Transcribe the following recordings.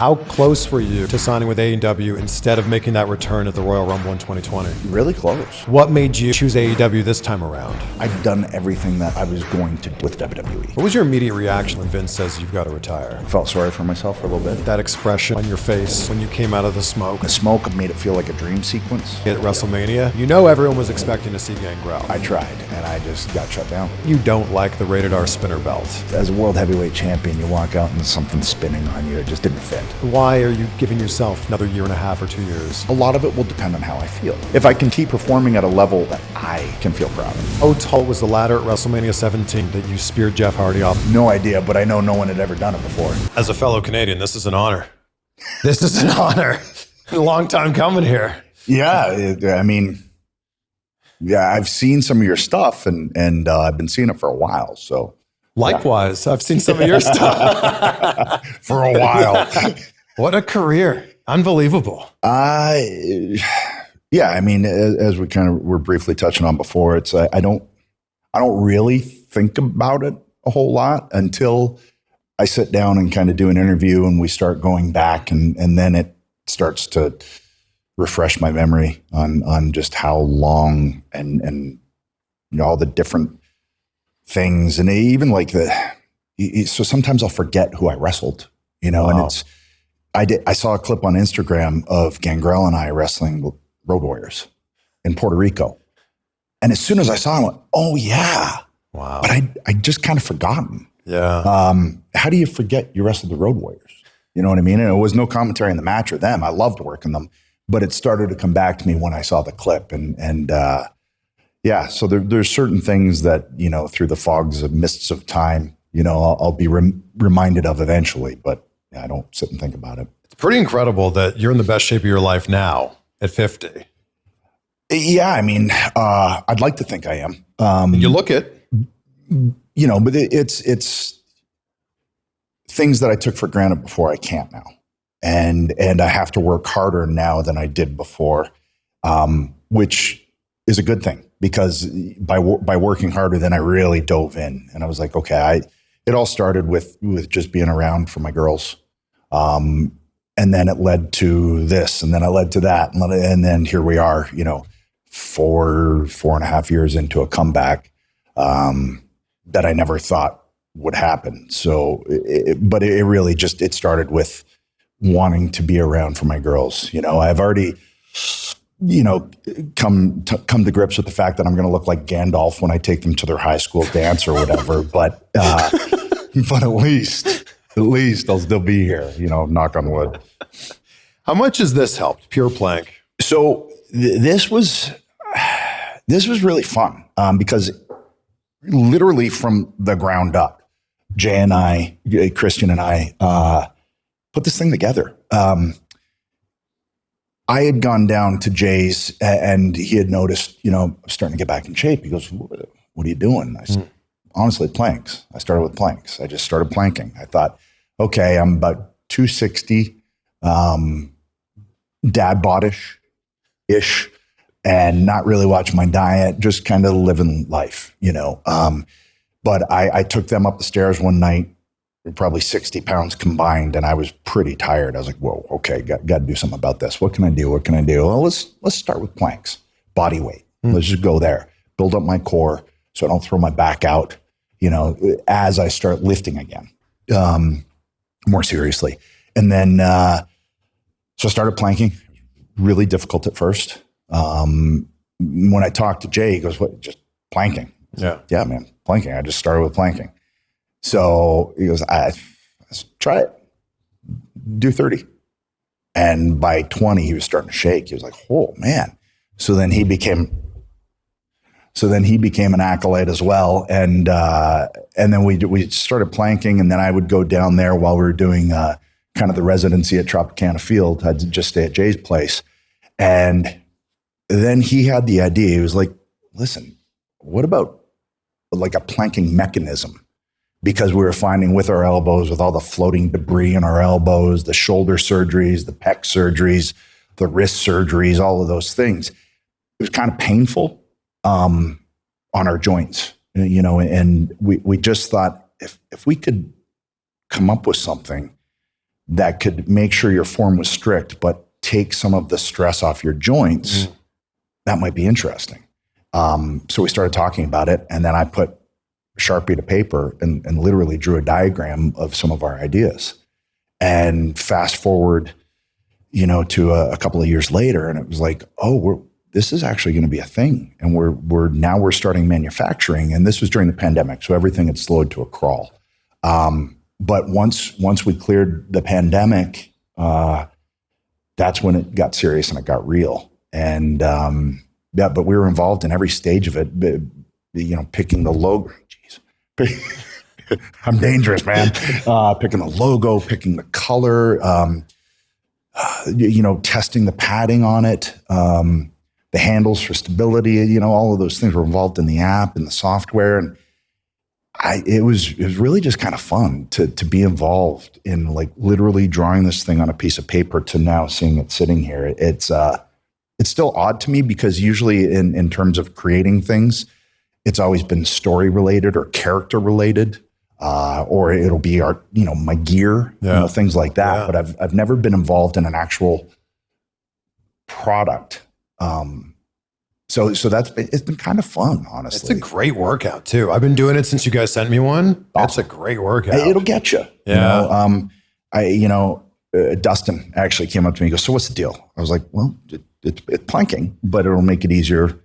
How close were you to signing with AEW instead of making that return at the Royal Rumble in 2020? Really close. What made you choose AEW this time around? I'd done everything that I was going to do with WWE. What was your immediate reaction when Vince says you've got to retire? I felt sorry for myself for a little bit. That expression on your face when you came out of the smoke. The smoke made it feel like a dream sequence. At WrestleMania, you know everyone was expecting to see Gangrel. I tried, and I just got shut down. You don't like the rated R spinner belt. As a world heavyweight champion, you walk out and something's spinning on you. It just didn't fit. Why are you giving yourself another year and a half or 2 years? A lot of it will depend on how I feel. If I can keep performing at a level that I can feel proud of. How tall was the ladder at WrestleMania 17 that you speared Jeff Hardy off? No idea, but I know no one had ever done it before. As a fellow Canadian, this is an honor. This is an honor. A long time coming here. Yeah, I've seen some of your stuff, and I've been seeing it for a while, so. Likewise, I've seen some of your stuff. For a while. What a career. Unbelievable. As we kind of were briefly touching on before, it's I don't really think about it a whole lot until I sit down and kind of do an interview and we start going back and then it starts to refresh my memory on just how long and all the different things, and even like so sometimes I'll forget who I wrestled, Wow. And I saw a clip on Instagram of Gangrel and I wrestling Road Warriors in Puerto Rico. And as soon as I saw him, I went, oh yeah. Wow. But I just kind of forgotten. Yeah. How do you forget you wrestled the Road Warriors? You know what I mean? And it was no commentary in the match or them. I loved working them, but it started to come back to me when I saw the clip. So there's certain things that, through the fogs of mists of time, I'll be reminded of eventually, but I don't sit and think about it. It's pretty incredible that you're in the best shape of your life now at 50. Yeah, I'd like to think I am. You look it. But it's things that I took for granted before I can't now. And I have to work harder now than I did before, which is a good thing because by working harder, then I really dove in and I was like, okay, it all started with just being around for my girls. And then it led to this, and then it led to that. And then here we are, 4.5 years into a comeback, that I never thought would happen. So, but it really just, it started with wanting to be around for my girls. I've already, come to grips with the fact that I'm going to look like Gandalf when I take them to their high school dance or whatever. But at least I'll still be here, knock on wood. How much has this helped, Pure Plank? So this was really fun because literally from the ground up, Jay and I, Christian and I, put this thing together. I had gone down to Jay's and he had noticed, I'm starting to get back in shape. He goes, what are you doing? I said, honestly, planks. I started with planks. I just started planking. I thought, okay, I'm about 260, dad bod-ish, and not really watching my diet, just kind of living life, But I took them up the stairs one night, probably 60 pounds combined, and I was pretty tired. I was like, whoa, okay, got to do something about this. What can I do? Well, let's start with planks, body weight. Let's just go there, build up my core so I don't throw my back out, as I start lifting again, more seriously. And then, so I started planking, really difficult at first. When I talked to Jay, he goes, what, just planking? Yeah. Yeah, man, planking. I just started with planking. So he goes, let's try it. Do 30. And by 20, he was starting to shake. He was like, oh, man. So then he became an acolyte as well. And then we started planking. And then I would go down there while we were doing kind of the residency at Tropicana Field. I'd just stay at Jay's place. And then he had the idea. He was like, listen, what about like a planking mechanism? Because we were finding with our elbows, with all the floating debris in our elbows, the shoulder surgeries, the pec surgeries, the wrist surgeries, all of those things, it was kind of painful on our joints, and we just thought if we could come up with something that could make sure your form was strict, but take some of the stress off your joints, that might be interesting. So we started talking about it, and then I put a Sharpie to paper and literally drew a diagram of some of our ideas. And fast forward, to a couple of years later, and it was like, this is actually going to be a thing. And we're starting manufacturing, and this was during the pandemic, so everything had slowed to a crawl. But once we cleared the pandemic, that's when it got serious and it got real. And but we were involved in every stage of it. Picking the logo. Jeez, I'm dangerous, man. Picking the logo, picking the color, testing the padding on it, the handles for stability. All of those things were involved in the app and the software, and it was really just kind of fun to be involved in, like, literally drawing this thing on a piece of paper to now seeing it sitting here. It's still odd to me because usually in terms of creating things, it's always been story related or character related, or it'll be my gear, things like that. Yeah. But I've never been involved in an actual product. So it's been kind of fun, honestly. It's a great workout too. I've been doing it since you guys sent me one. That's a great workout. It'll get you. Yeah. Dustin actually came up to me and goes, "So what's the deal?" I was like, "Well, it's planking, but it'll make it easier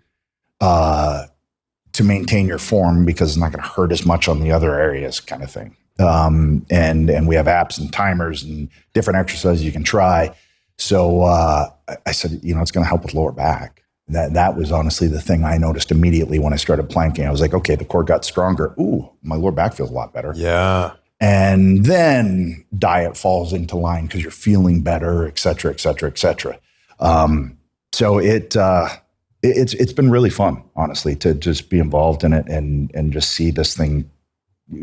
to maintain your form because it's not going to hurt as much on the other areas," kind of thing. And we have apps and timers and different exercises you can try. So I said, it's going to help with lower back. That was honestly the thing I noticed immediately when I started planking. I was like, okay, the core got stronger. Ooh, my lower back feels a lot better. Yeah. And then diet falls into line because you're feeling better, et cetera, et cetera, et cetera. So it's been really fun, honestly, to just be involved in it and just see this thing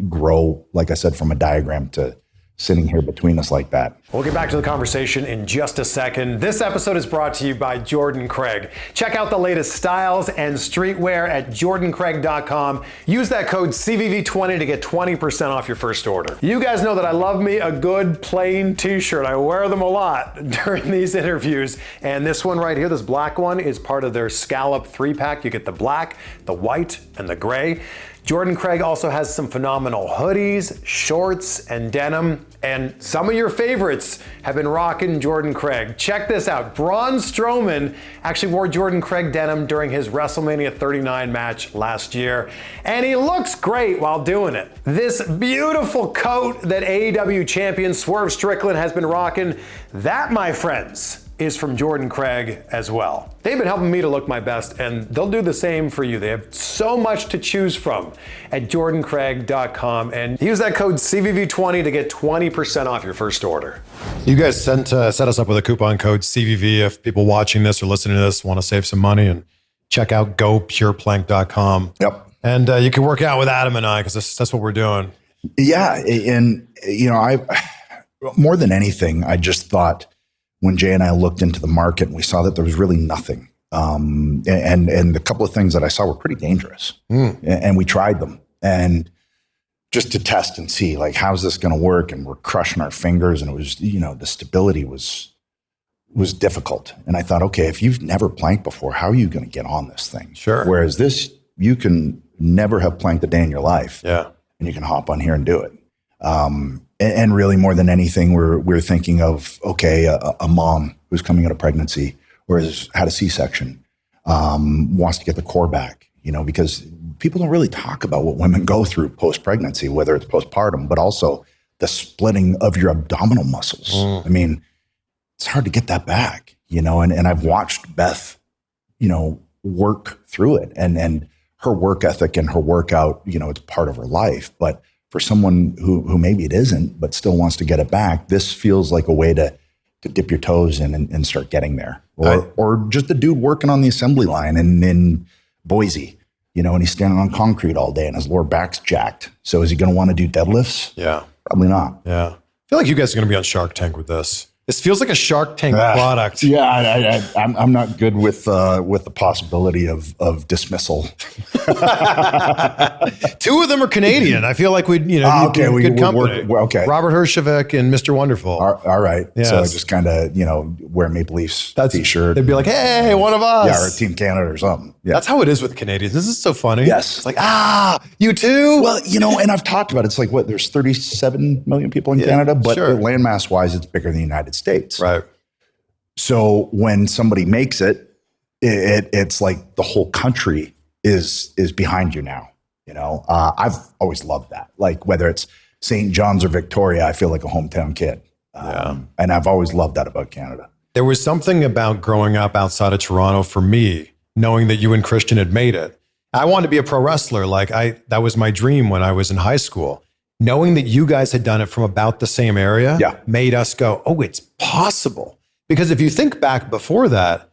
grow, like I said, from a diagram to sitting here between us like that. We'll get back to the conversation in just a second. This episode is brought to you by Jordan Craig. Check out the latest styles and streetwear at jordancraig.com. Use that code CVV20 to get 20% off your first order. You guys know that I love me a good plain t-shirt. I wear them a lot during these interviews. And this one right here, this black one, is part of their scallop 3-pack. You get the black, the white, and the gray. Jordan Craig also has some phenomenal hoodies, shorts, and denim. And some of your favorites have been rocking Jordan Craig. Check this out. Braun Strowman actually wore Jordan Craig denim during his WrestleMania 39 match last year. And he looks great while doing it. This beautiful coat that AEW champion Swerve Strickland has been rocking, that, my friends, is from Jordan Craig as well. They've been helping me to look my best, and they'll do the same for you. They have so much to choose from at jordancraig.com, and use that code CVV20 to get 20% off your first order. You guys set us up with a coupon code CVV if people watching this or listening to this want to save some money, and check out gopureplank.com. Yep. And you can work out with Adam and I, because that's what we're doing. Yeah, and I more than anything, I just thought, when Jay and I looked into the market and we saw that there was really nothing. And the couple of things that I saw were pretty dangerous. And we tried them. And just to test and see, like, how's this going to work? And we're crushing our fingers. And it was, the stability was difficult. And I thought, okay, if you've never planked before, how are you going to get on this thing? Sure. Whereas this, you can never have planked a day in your life. Yeah. And you can hop on here and do it. And really, more than anything, we're thinking of, okay, a mom who's coming out of pregnancy or has had a C-section, wants to get the core back, because people don't really talk about what women go through post-pregnancy, whether it's postpartum, but also the splitting of your abdominal muscles. I mean, it's hard to get that back, and I've watched Beth, work through it, and her work ethic and her workout, it's part of her life, but for someone who maybe it isn't, but still wants to get it back, this feels like a way to dip your toes in and start getting there. Or just a dude working on the assembly line in Boise, and he's standing on concrete all day and his lower back's jacked. So is he going to want to do deadlifts? Yeah. Probably not. Yeah. I feel like you guys are going to be on Shark Tank with this. This feels like a Shark Tank product. Yeah, I'm not good with the possibility of dismissal. Two of them are Canadian. I feel like we'd okay, be good company. Okay, Robert Herjavec and Mr. Wonderful. All right. Yes. So I just kind of wear Maple Leafs t-shirt. They'd be like, "Hey, one of us." Yeah, or Team Canada or something. Yeah. That's how it is with Canadians. This is so funny. Yes. It's like, you too? Well, and I've talked about it. It's like, there's 37 million people in Canada, but landmass wise, it's bigger than the United States. Right. So when somebody makes it's like the whole country is behind you now. I've always loved that. Like whether it's St. John's or Victoria, I feel like a hometown kid. And I've always loved that about Canada. There was something about growing up outside of Toronto for me, knowing that you and Christian had made it. I wanted to be a pro wrestler. That was my dream when I was in high school. Knowing that you guys had done it from about the same area made us go, oh, it's possible. Because if you think back before that,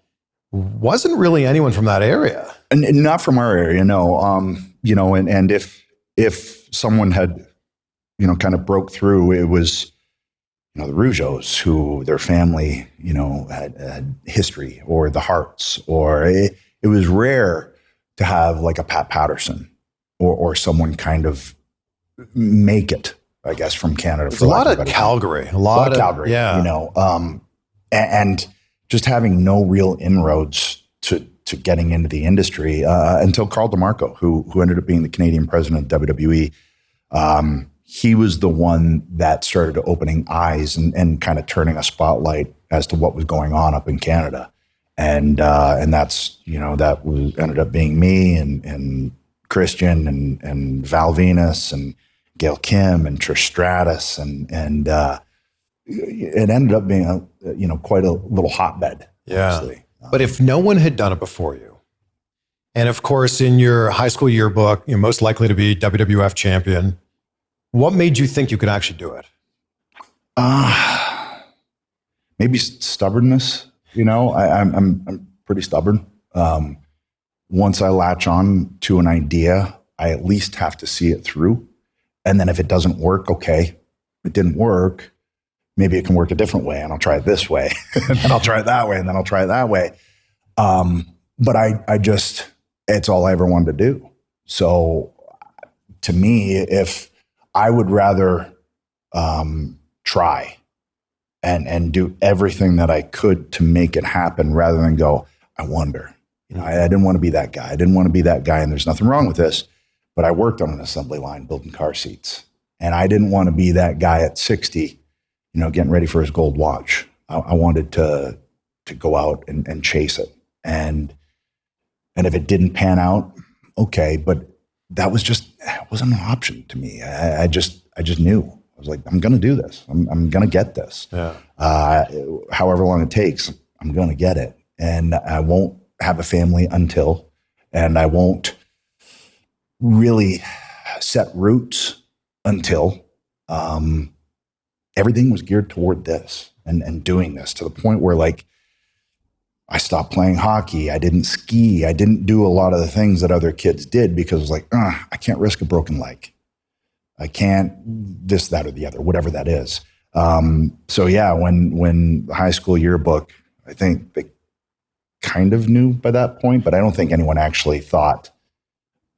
wasn't really anyone from that area. And not from our area, no. And if someone had, kind of broke through, it was, the Rougeaus who their family, had history, or the Harts, or it was rare to have like a Pat Patterson or someone kind of make it, I guess, from Canada. There's a lot of Calgary. A lot of Calgary, yeah. And just having no real inroads to getting into the industry until Carl DeMarco, who ended up being the Canadian president of WWE. He was the one that started opening eyes and kind of turning a spotlight as to what was going on up in Canada. And that's, that ended up being me and Christian and Val Venus and Gail Kim and Trish Stratus. And it ended up being quite a little hotbed. Yeah. Honestly. But if no one had done it before you, and of course in your high school yearbook, you're most likely to be WWF champion, what made you think you could actually do it? Maybe stubbornness. I'm pretty stubborn. Once I latch on to an idea, I at least have to see it through. And then if it doesn't work, okay, it didn't work. Maybe it can work a different way, and I'll try it this way, and then I'll try it that way, and then I'll try it that way. But it's all I ever wanted to do. So to me, if I would rather try and do everything that I could to make it happen rather than go, I wonder. I didn't want to be that guy. I didn't want to be that guy, and there's nothing wrong with this, but I worked on an assembly line building car seats, and I didn't want to be that guy at 60, getting ready for his gold watch. I wanted to go out and chase it. And if it didn't pan out, okay, but that wasn't an option to me. I just knew. I was like, I'm going to do this. I'm going to get this. Yeah. However long it takes, I'm going to get it. And I won't have a family until, and I won't really set roots until, everything was geared toward this and doing this, to the point where I stopped playing hockey. I didn't ski. I didn't do a lot of the things that other kids did because it was like, I can't risk a broken leg. I can't this, that, or the other, whatever that is. So yeah, when the high school yearbook, I think they kind of knew by that point, but I don't think anyone actually thought,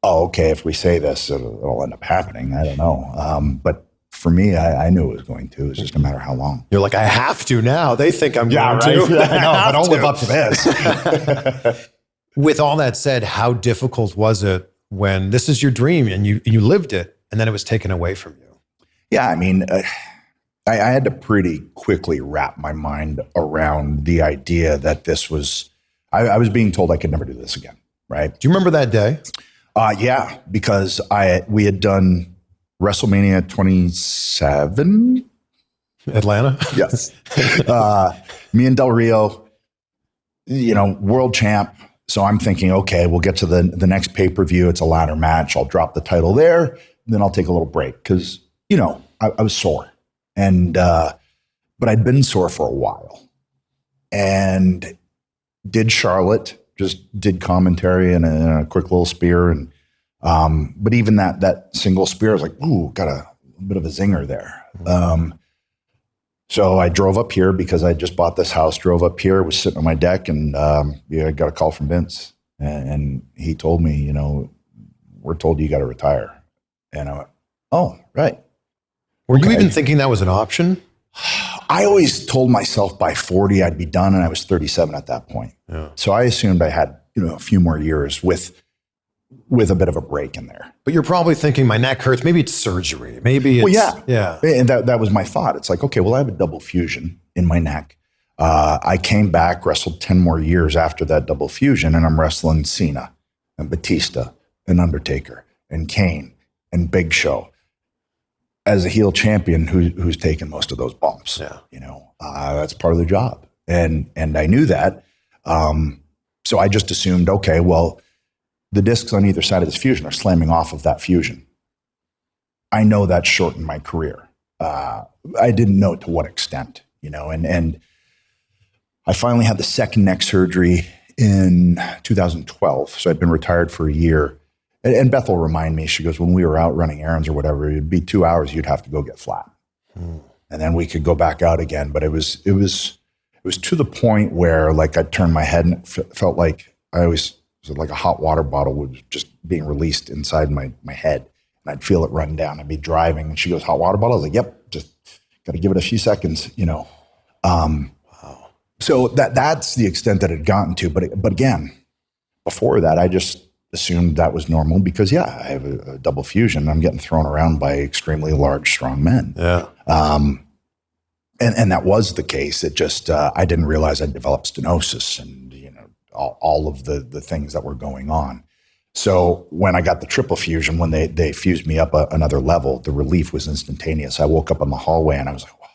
oh, okay, if we say this, it'll end up happening. I don't know. But for me, I knew it was going to. It was just a matter of how long. You're like, I have to now. They think I'm going to. Yeah, I know, but I'll live up to this. With all that said, how difficult was it when this is your dream and you lived it, and then it was taken away from you? Yeah, I mean, I had to pretty quickly wrap my mind around the idea that this was, I was being told I could never do this again, right? Do you remember that day? Yeah, because we had done WrestleMania 27? Atlanta? Yes. Me and Del Rio, world champ. So I'm thinking, okay, we'll get to the next pay-per-view. It's a ladder match. I'll drop the title there, and then I'll take a little break because, I was sore. And but I'd been sore for a while. And did Charlotte, just did commentary and a quick little spear. And but even that single spear, I was like, ooh, got a bit of a zinger there. So I drove up here because I just bought this house, drove up here, was sitting on my deck, and I got a call from Vince. And he told me, you know, we're told you got to retire. And I went, oh, right. Were you even thinking that was an option? I always told myself by 40 I'd be done, and I was 37 at that point. Yeah. So I assumed I had, you know, a few more years with a bit of a break in there. But you're probably thinking, my neck hurts. Maybe it's surgery. Maybe it's... Well, yeah. And that was my thought. It's like, okay, well, I have a double fusion in my neck. I came back, wrestled 10 more years after that double fusion, and I'm wrestling Cena and Batista and Undertaker and Kane and Big Show as a heel champion who's taken most of those bumps. Yeah. You know, that's part of the job. And I knew that. So I just assumed, okay, well, the discs on either side of this fusion are slamming off of that fusion. I know that shortened my career. I didn't know to what extent, you know, and I finally had the second neck surgery in 2012. So I'd been retired for a year. And Beth will remind me, she goes, when we were out running errands or whatever, it'd be 2 hours, you'd have to go get flat. And then we could go back out again. But it was to the point where, like, I'd turn my head and it felt like it was like a hot water bottle was just being released inside my head. And I'd feel it run down. I'd be driving and she goes, hot water bottle? I was like, yep, just got to give it a few seconds, you know. So that's the extent that it had gotten to. But again, before that, I just assumed that was normal because, yeah, I have a double fusion. I'm getting thrown around by extremely large, strong men. Yeah. And that was the case. It just, I didn't realize I'd developed stenosis and, you know, all of the things that were going on. So when I got the triple fusion, when they fused me up another level, the relief was instantaneous. I woke up in the hallway and I was like, wow,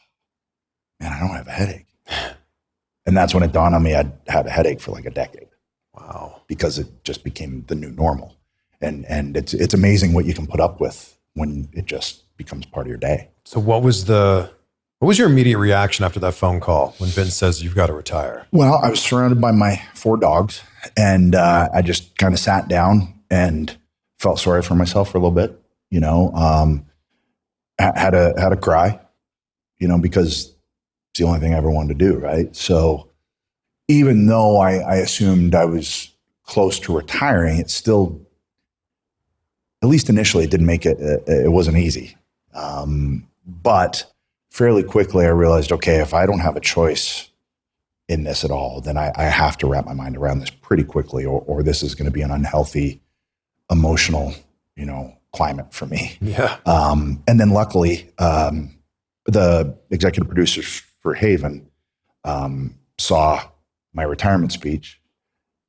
man, I don't have a headache. And that's when it dawned on me I'd had a headache for like a decade. Wow. Because it just became the new normal. And it's amazing what you can put up with when it just becomes part of your day. So what was your immediate reaction after that phone call when Vince says you've got to retire? Well, I was surrounded by my 4 dogs, and I just kind of sat down and felt sorry for myself for a little bit, you know, had a cry, you know, because it's the only thing I ever wanted to do, right? So even though I assumed I was close to retiring, it still, at least initially, it didn't make it wasn't easy. But fairly quickly, I realized, okay, if I don't have a choice in this at all, then I have to wrap my mind around this pretty quickly, or this is going to be an unhealthy, emotional, you know, climate for me. Yeah. And then luckily, the executive producers for Haven saw my retirement speech,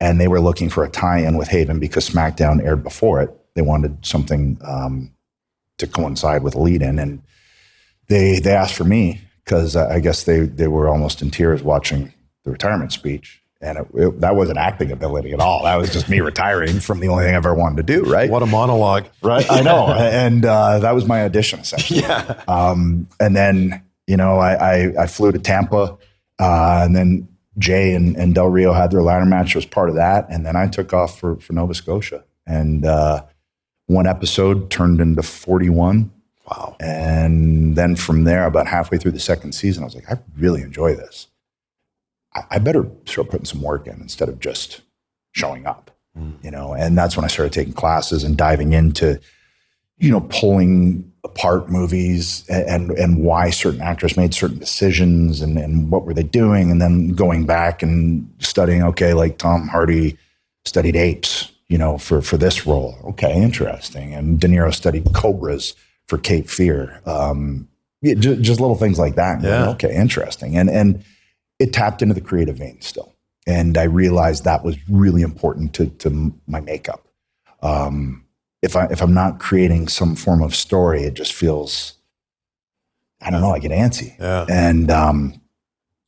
and they were looking for a tie-in with Haven because SmackDown aired before it. They wanted something to coincide with a lead-in, and they asked for me because I guess they were almost in tears watching the retirement speech, and that wasn't acting ability at all. That was just me retiring from the only thing I ever wanted to do. Right? What a monologue! Right? I know, and that was my audition essentially. Yeah. And then, you know, I flew to Tampa, and then Jay and Del Rio had their ladder match. It was part of that, and then I took off for Nova Scotia, and one episode turned into 41. Wow. And then from there, about halfway through the second season, I was like, I really enjoy this. I better start putting some work in instead of just showing up, you know? And that's when I started taking classes and diving into, you know, pulling apart movies and why certain actors made certain decisions and what were they doing. And then going back and studying, okay, like Tom Hardy studied apes, you know, for this role. Okay, interesting. And De Niro studied cobras for Cape Fear. Yeah, just little things like that. Yeah. Going, okay, interesting. And it tapped into the creative vein still. And I realized that was really important to my makeup. If I'm not creating some form of story, it just feels, I don't know, I get antsy. Yeah. And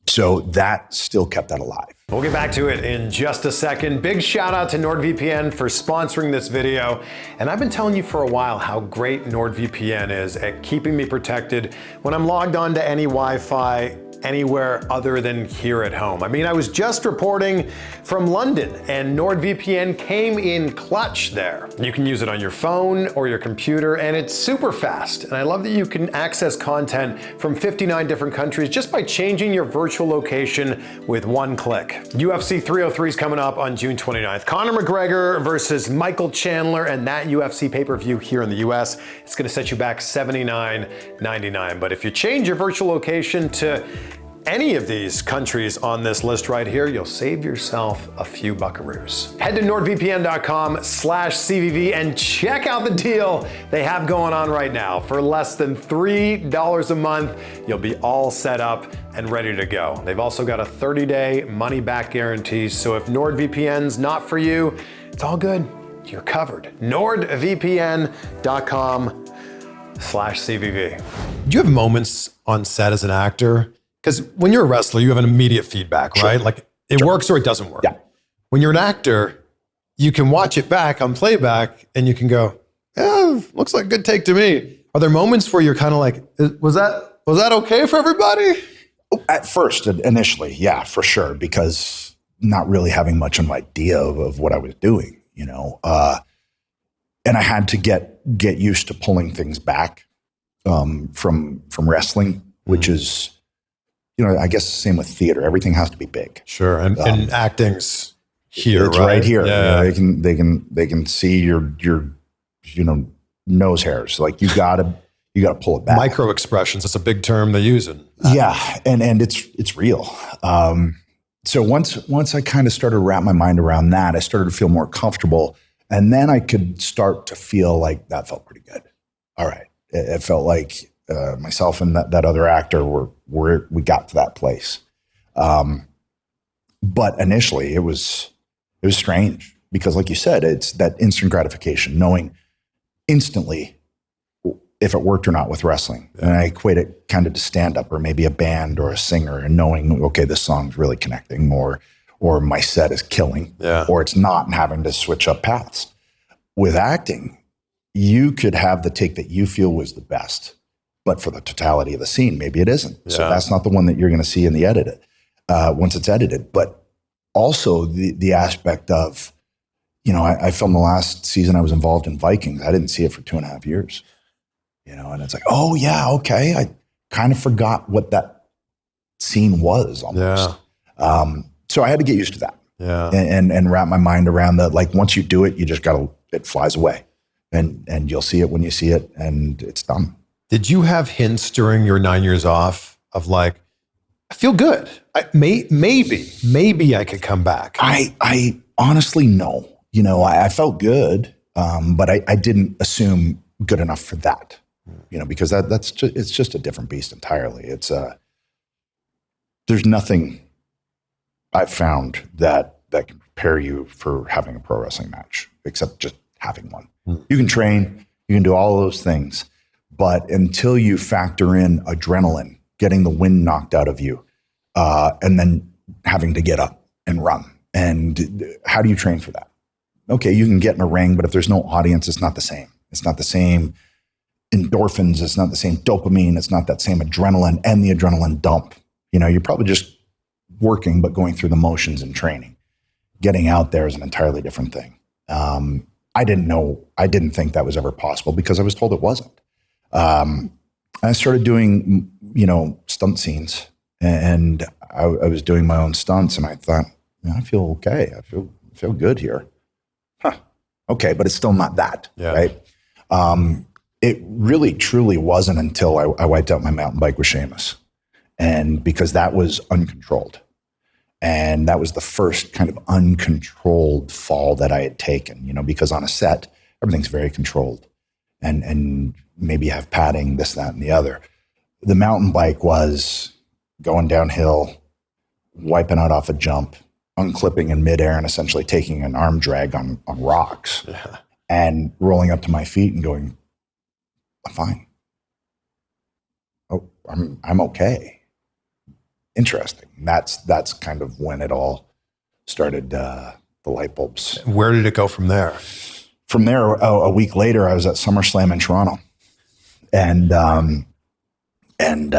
so that still kept that alive. We'll get back to it in just a second. Big shout out to NordVPN for sponsoring this video. And I've been telling you for a while how great NordVPN is at keeping me protected when I'm logged on to any Wi-Fi anywhere other than here at home. I mean, I was just reporting from London, and NordVPN came in clutch there. You can use it on your phone or your computer, and it's super fast. And I love that you can access content from 59 different countries just by changing your virtual location with one click. UFC 303 is coming up on June 29th. Conor McGregor versus Michael Chandler, and that UFC pay-per-view here in the US, it's gonna set you back $79.99. But if you change your virtual location to any of these countries on this list right here, you'll save yourself a few buckaroos. Head to nordvpn.com/CVV and check out the deal they have going on right now. For less than $3 a month, you'll be all set up and ready to go. They've also got a 30-day money-back guarantee, so if NordVPN's not for you, it's all good. You're covered. nordvpn.com/CVV. Do you have moments on set as an actor? Because when you're a wrestler, you have an immediate feedback, right? Sure. Like it works or it doesn't work. Yeah. When you're an actor, you can watch it back on playback and you can go, yeah, looks like a good take to me. Are there moments where you're kind of like, was that okay for everybody? At first, initially, yeah, for sure, because not really having much of an idea of what I was doing, you know, and I had to get used to pulling things back from wrestling, which is, you know, I guess the same with theater. Everything has to be big. Sure, and acting's here, it's right here. Yeah. You know, they can see your you know, nose hairs. Like you gotta pull it back. Micro expressions. That's a big term they use. Yeah, and it's real. So once I kind of started to wrap my mind around that, I started to feel more comfortable, and then I could start to feel like that felt pretty good. All right, it felt like myself and that other actor we got to that place. But initially it was strange because, like you said, it's that instant gratification, knowing instantly if it worked or not with wrestling. Yeah. And I equate it kind of to stand-up or maybe a band or a singer, and knowing, okay, this song's really connecting, or my set is killing, or it's not, and having to switch up paths. With acting, you could have the take that you feel was the best, but for the totality of the scene, maybe it isn't. Yeah. So that's not the one that you're going to see in the edited, once it's edited. But also the aspect of, you know, I filmed the last season I was involved in Vikings. I didn't see it for 2.5 years, you know, and it's like, oh yeah, okay. I kind of forgot what that scene was almost. Yeah. So I had to get used to that, and wrap my mind around that. Like once you do it, you just it flies away, and you'll see it when you see it, and it's done. Did you have hints during your 9 years off of like, I feel good. Maybe I could come back. I honestly, no. You know, I felt good, but I didn't assume good enough for that. You know, because it's just a different beast entirely. It's there's nothing I've found that can prepare you for having a pro wrestling match, except just having one. You can train, you can do all of those things. But until you factor in adrenaline, getting the wind knocked out of you, and then having to get up and run, and how do you train for that? Okay, you can get in a ring, but if there's no audience, it's not the same. It's not the same endorphins. It's not the same dopamine. It's not that same adrenaline and the adrenaline dump. You know, you're probably just working, but going through the motions and training. Getting out there is an entirely different thing. I didn't think that was ever possible because I was told it wasn't. I started doing, you know, stunt scenes, and I was doing my own stunts, and I thought, I feel okay. I feel good here. Huh. Okay, but it's still not that, right? It really, truly wasn't until I wiped out my mountain bike with Sheamus, and because that was uncontrolled. And that was the first kind of uncontrolled fall that I had taken, you know, because on a set, everything's very controlled. And maybe you have padding, this, that, and the other. The mountain bike was going downhill, wiping out off a jump, unclipping in midair, and essentially taking an arm drag on rocks, and rolling up to my feet and going, I'm fine. Oh, I'm okay. Interesting. That's kind of when it all started, the light bulbs. Where did it go from there? From there, a week later, I was at Summerslam in Toronto, and And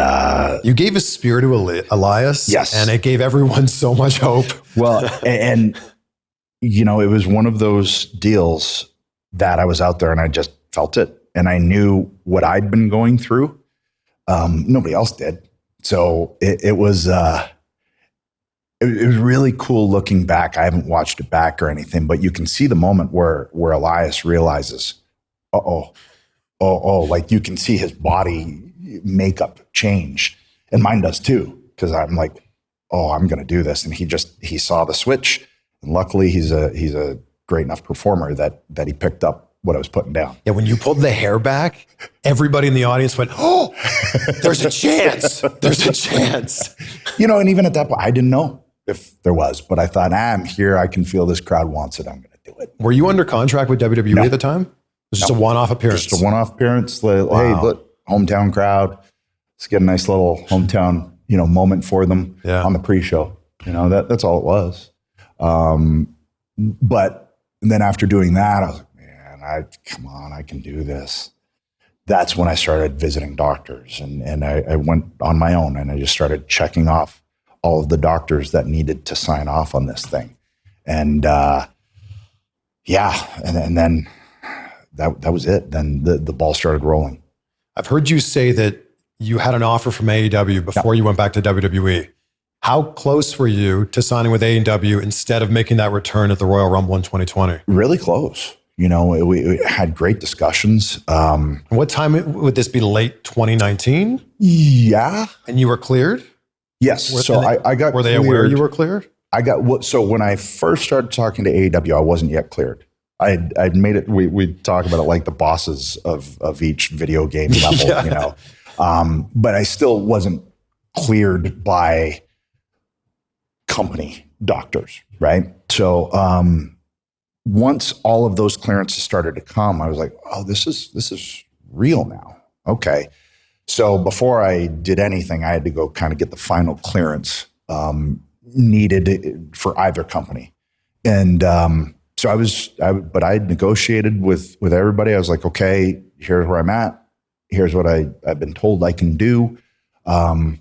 you gave a spear to Elias. Yes. And it gave everyone so much hope. Well, and it was one of those deals that I was out there and I just felt it. And I knew what I'd been going through. Nobody else did. So it was really cool looking back. I haven't watched it back or anything, but you can see the moment where Elias realizes, like you can see his body makeup change, and mine does too. Because I'm like, I'm going to do this, and he saw the switch, and luckily he's a great enough performer that he picked up what I was putting down. Yeah, when you pulled the hair back, everybody in the audience went, "Oh, there's a chance! There's a chance!" And even at that point, I didn't know if there was, but I thought, I'm here. I can feel this crowd wants it. I'm going to do it. Were you under contract with WWE at the time? It was just a one-off appearance. Just a one-off appearance. Hey, look, hometown crowd. Let's get a nice little hometown, moment for them on the pre-show. That's all it was. But then after doing that, I was like, come on, I can do this. That's when I started visiting doctors, and I went on my own, and I just started checking off all of the doctors that needed to sign off on this thing. And and then that was it. Then the ball started rolling. I've heard you say that you had an offer from AEW before you went back to WWE. How close were you to signing with AEW instead of making that return at the Royal Rumble in 2020? Really close. We had great discussions. What time would this be? Late 2019? Yeah. And you were cleared? Yes. So I got. Were they aware you were cleared? So when I first started talking to AEW, I wasn't yet cleared. I'd made it. We talk about it like the bosses of each video game level, but I still wasn't cleared by company doctors, right? So once all of those clearances started to come, I was like, this is real now. Okay. So before I did anything, I had to go kind of get the final clearance needed for either company. And so but I negotiated with everybody. I was like, okay, here's where I'm at. Here's what I've been told I can do. And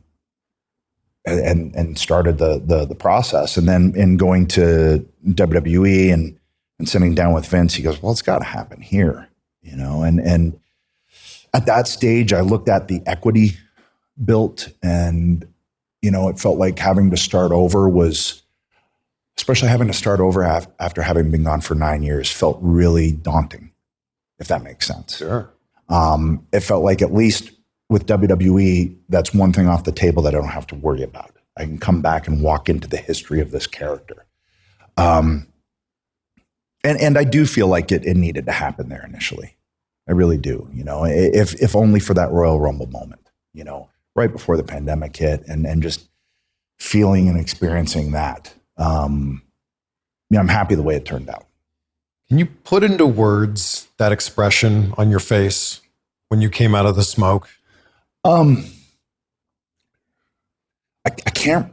started the process. And then in going to WWE and sitting down with Vince, he goes, well, it's got to happen here, and at that stage, I looked at the equity built, and, it felt like having to start over was, especially having to start over after having been gone for 9 years, felt really daunting, if that makes sense. Sure. It felt like at least with WWE, that's one thing off the table that I don't have to worry about. I can come back and walk into the history of this character. And I do feel like it needed to happen there initially. I really do, if only for that Royal Rumble moment, right before the pandemic hit, and just feeling and experiencing that. I'm happy the way it turned out. Can you put into words that expression on your face when you came out of the smoke? I can't,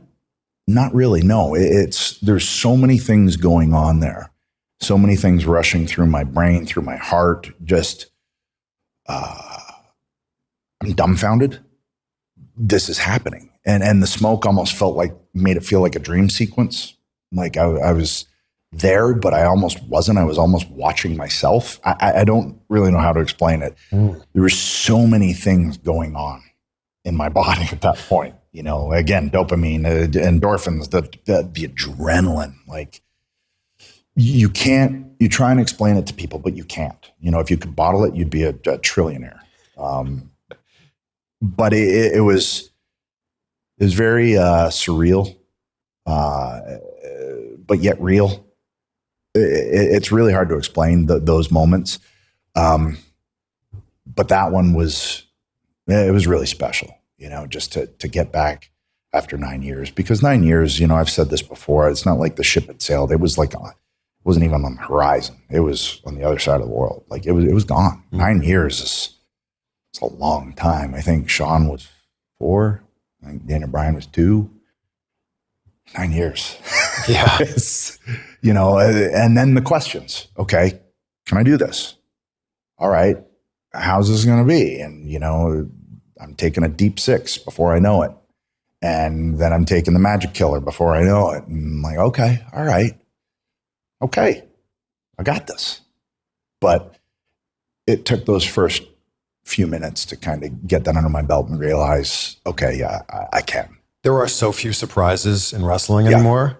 not really, no. There's so many things going on there. So many things rushing through my brain, through my heart. Just, I'm dumbfounded. This is happening. And the smoke almost made it feel like a dream sequence. Like I was there, but I almost wasn't. I was almost watching myself. I don't really know how to explain it. There were so many things going on in my body at that point. Again, dopamine, endorphins, the adrenaline. Like, you try and explain it to people, but you can't. If you could bottle it, you'd be a trillionaire. But it was very surreal, but yet real. It's really hard to explain those moments. But that one was really special, just to get back after 9 years, because 9 years, I've said this before, it's not like the ship had sailed. It was wasn't even on the horizon. It was on the other side of the world. Like it was gone. 9 years is a long time. I think Sean was 4. I think Daniel Bryan was 2. 9 years. Yeah. And then the questions. Okay, can I do this? All right, how's this going to be? And, I'm taking a deep 6 before I know it. And then I'm taking the magic killer before I know it. And I'm like, okay, all right. Okay, I got this. But it took those first few minutes to kind of get that under my belt and realize, okay, yeah, I can. There are so few surprises in wrestling anymore.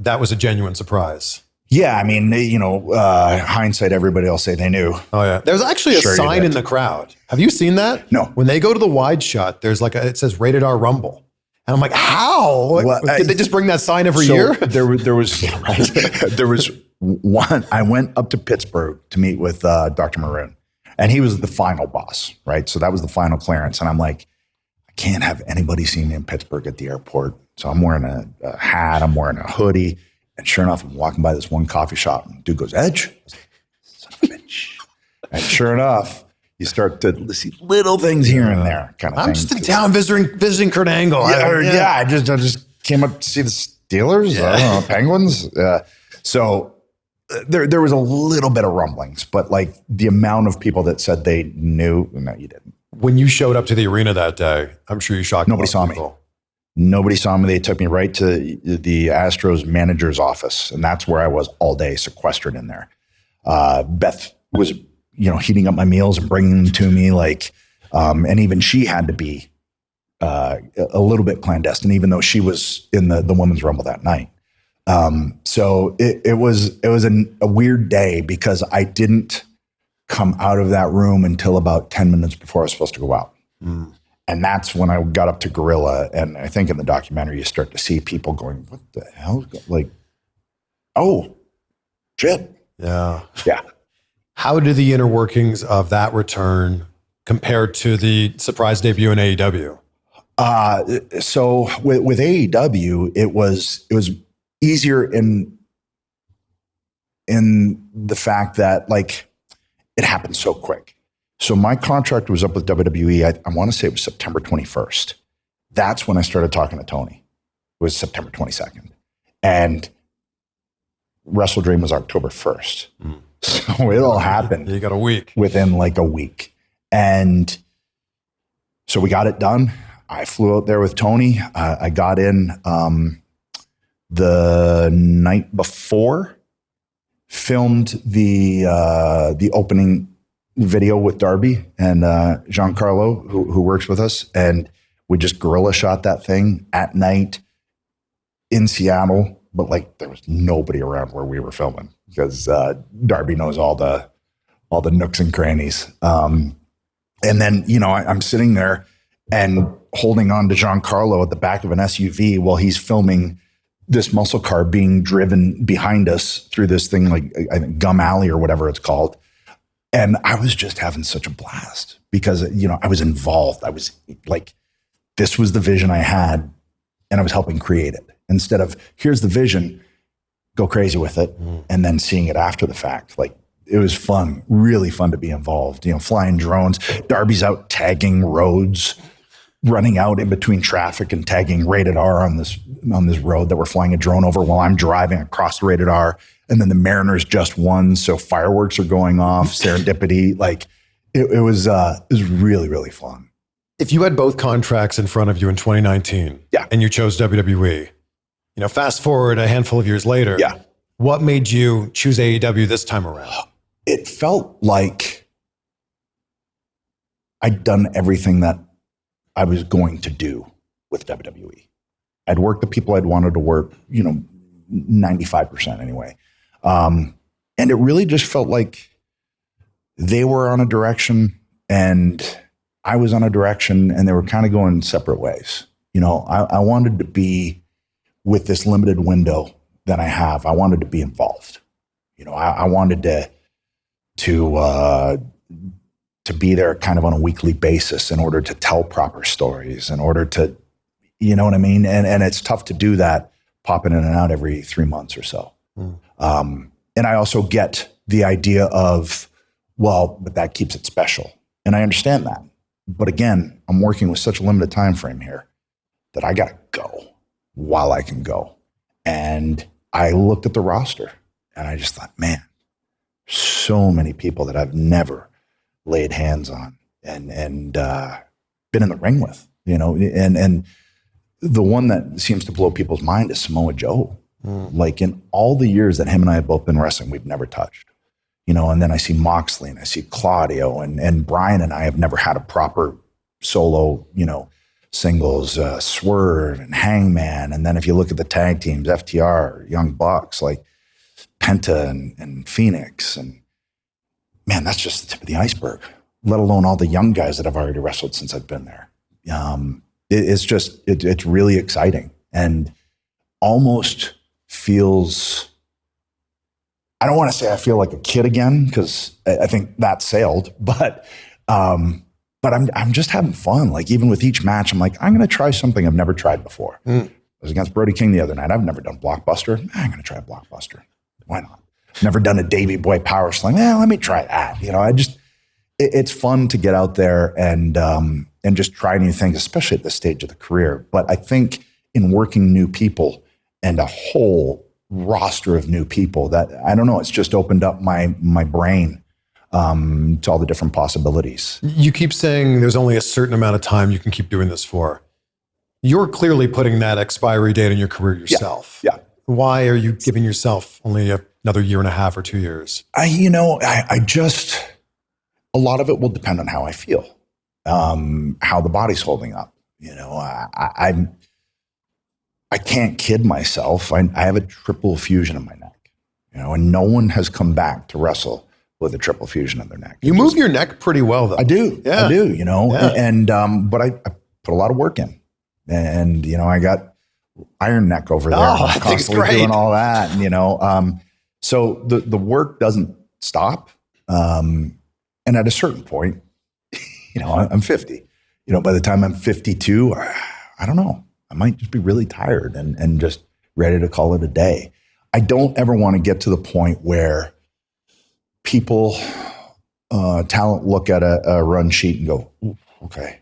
That was a genuine surprise. Yeah, I mean, hindsight, everybody will say they knew. Oh, yeah. There's actually a sign in the crowd. Have you seen that? No. When they go to the wide shot, there's it says Rated R Rumble. And I'm like, how? Well, did they just bring that sign every year? There was one. I went up to Pittsburgh to meet with Dr. Maroon, and he was the final boss, right? So that was the final clearance. And I'm like, I can't have anybody see me in Pittsburgh at the airport. So I'm wearing a hat, I'm wearing a hoodie. And sure enough, I'm walking by this one coffee shop, and the dude goes, Edge? Son of a bitch. And sure enough, you start to see little things here and there, kind of thing. I'm just in town visiting Kurt Angle. I just came up to see the Steelers, I don't know, Penguins. So there was a little bit of rumblings, but like the amount of people that said they knew, no, you didn't. When you showed up to the arena that day, I'm sure you shocked Nobody saw me. Nobody saw me. They took me right to the Astros manager's office, and that's where I was all day, sequestered in there. Beth was, heating up my meals and bringing them to me, and even she had to be a little bit clandestine, even though she was in the Women's Rumble that night. So it was a weird day because I didn't come out of that room until about 10 minutes before I was supposed to go out. Mm. And that's when I got up to Gorilla. And I think in the documentary, you start to see people going, what the hell? Like, oh, shit. Yeah. Yeah. How did the inner workings of that return compare to the surprise debut in AEW? So with AEW, it was easier in the fact that it happened so quick. So my contract was up with WWE. I want to say it was September 21st. That's when I started talking to Tony. It was September 22nd. And Wrestle Dream was October 1st. Mm. So it all happened. You got a week. Within a week. And so we got it done. I flew out there with Tony. I got in the night before, filmed the opening video with Darby and Giancarlo, who works with us, and we just guerrilla shot that thing at night in Seattle, but there was nobody around where we were filming because Darby knows all the nooks and crannies. And then I'm sitting there and holding on to Giancarlo at the back of an SUV while he's filming this muscle car being driven behind us through this thing, I think Gum Alley or whatever it's called. And I was just having such a blast because, I was involved. I was this was the vision I had and I was helping create it instead of here's the vision, go crazy with it. And then seeing it after the fact. It was fun, really fun to be involved, flying drones. Darby's out tagging roads, running out in between traffic and tagging Rated R on this road that we're flying a drone over while I'm driving across Rated R. And then the Mariners just won, so fireworks are going off, serendipity. It was really, really fun. If you had both contracts in front of you in 2019, and you chose WWE, fast forward a handful of years later, what made you choose AEW this time around? It felt like I'd done everything that I was going to do with WWE. I'd worked the people I'd wanted to work, 95% anyway. And it really just felt like they were on a direction and I was on a direction and they were kind of going separate ways. I wanted to be with this limited window that I have. I wanted to be involved. I wanted to be there kind of on a weekly basis in order to tell proper stories, in order to, you know what I mean? And it's tough to do that popping in and out every 3 months or so. And I also get the idea of, but that keeps it special. And I understand that. But again, I'm working with such a limited time frame here that I got to go while I can go. And I looked at the roster and I just thought, man, so many people that I've never laid hands on. And been in the ring with, and the one that seems to blow people's mind is Samoa Joe. Like in all the years that him and I have both been wrestling, we've never touched, and then I see Moxley and I see Claudio and Brian and I have never had a proper solo, singles, Swerve and Hangman. And then if you look at the tag teams, FTR, Young Bucks, like Penta and Phoenix, and man, that's just the tip of the iceberg, let alone all the young guys that I've already wrestled since I've been there. It's really exciting and almost feels, I don't want to say I feel like a kid again, because I think that sailed, but I'm just having fun. Like even with each match, I'm like, I'm going to try something I've never tried before. I was against Brody King the other night. I've never done Blockbuster. I'm going to try Blockbuster. Why not? Never done a Davey Boy Power Slam. Let me try that. It's fun to get out there and just try new things, especially at this stage of the career. But I think in working new people and a whole roster of new people, that I don't know, it's just opened up my brain to all the different possibilities. You keep saying there's only a certain amount of time you can keep doing this for. You're clearly putting that expiry date in your career yourself. Yeah. Why are you giving yourself only another year and a half or 2 years? I just, a lot of it will depend on how I feel, how the body's holding up. I can't kid myself. I have a triple fusion in my neck, and no one has come back to wrestle with a triple fusion in their neck. You move your neck pretty well, though. I do. Yeah. I do, Yeah. and but I put a lot of work in, and I got Iron Neck over there. Oh, I think it's great. Doing all that, so the work doesn't stop. And at a certain point, I'm 50. By the time I'm 52, I don't know. I might just be really tired and just ready to call it a day. I don't ever want to get to the point where people, talent, look at a run sheet and go, "Ooh, okay,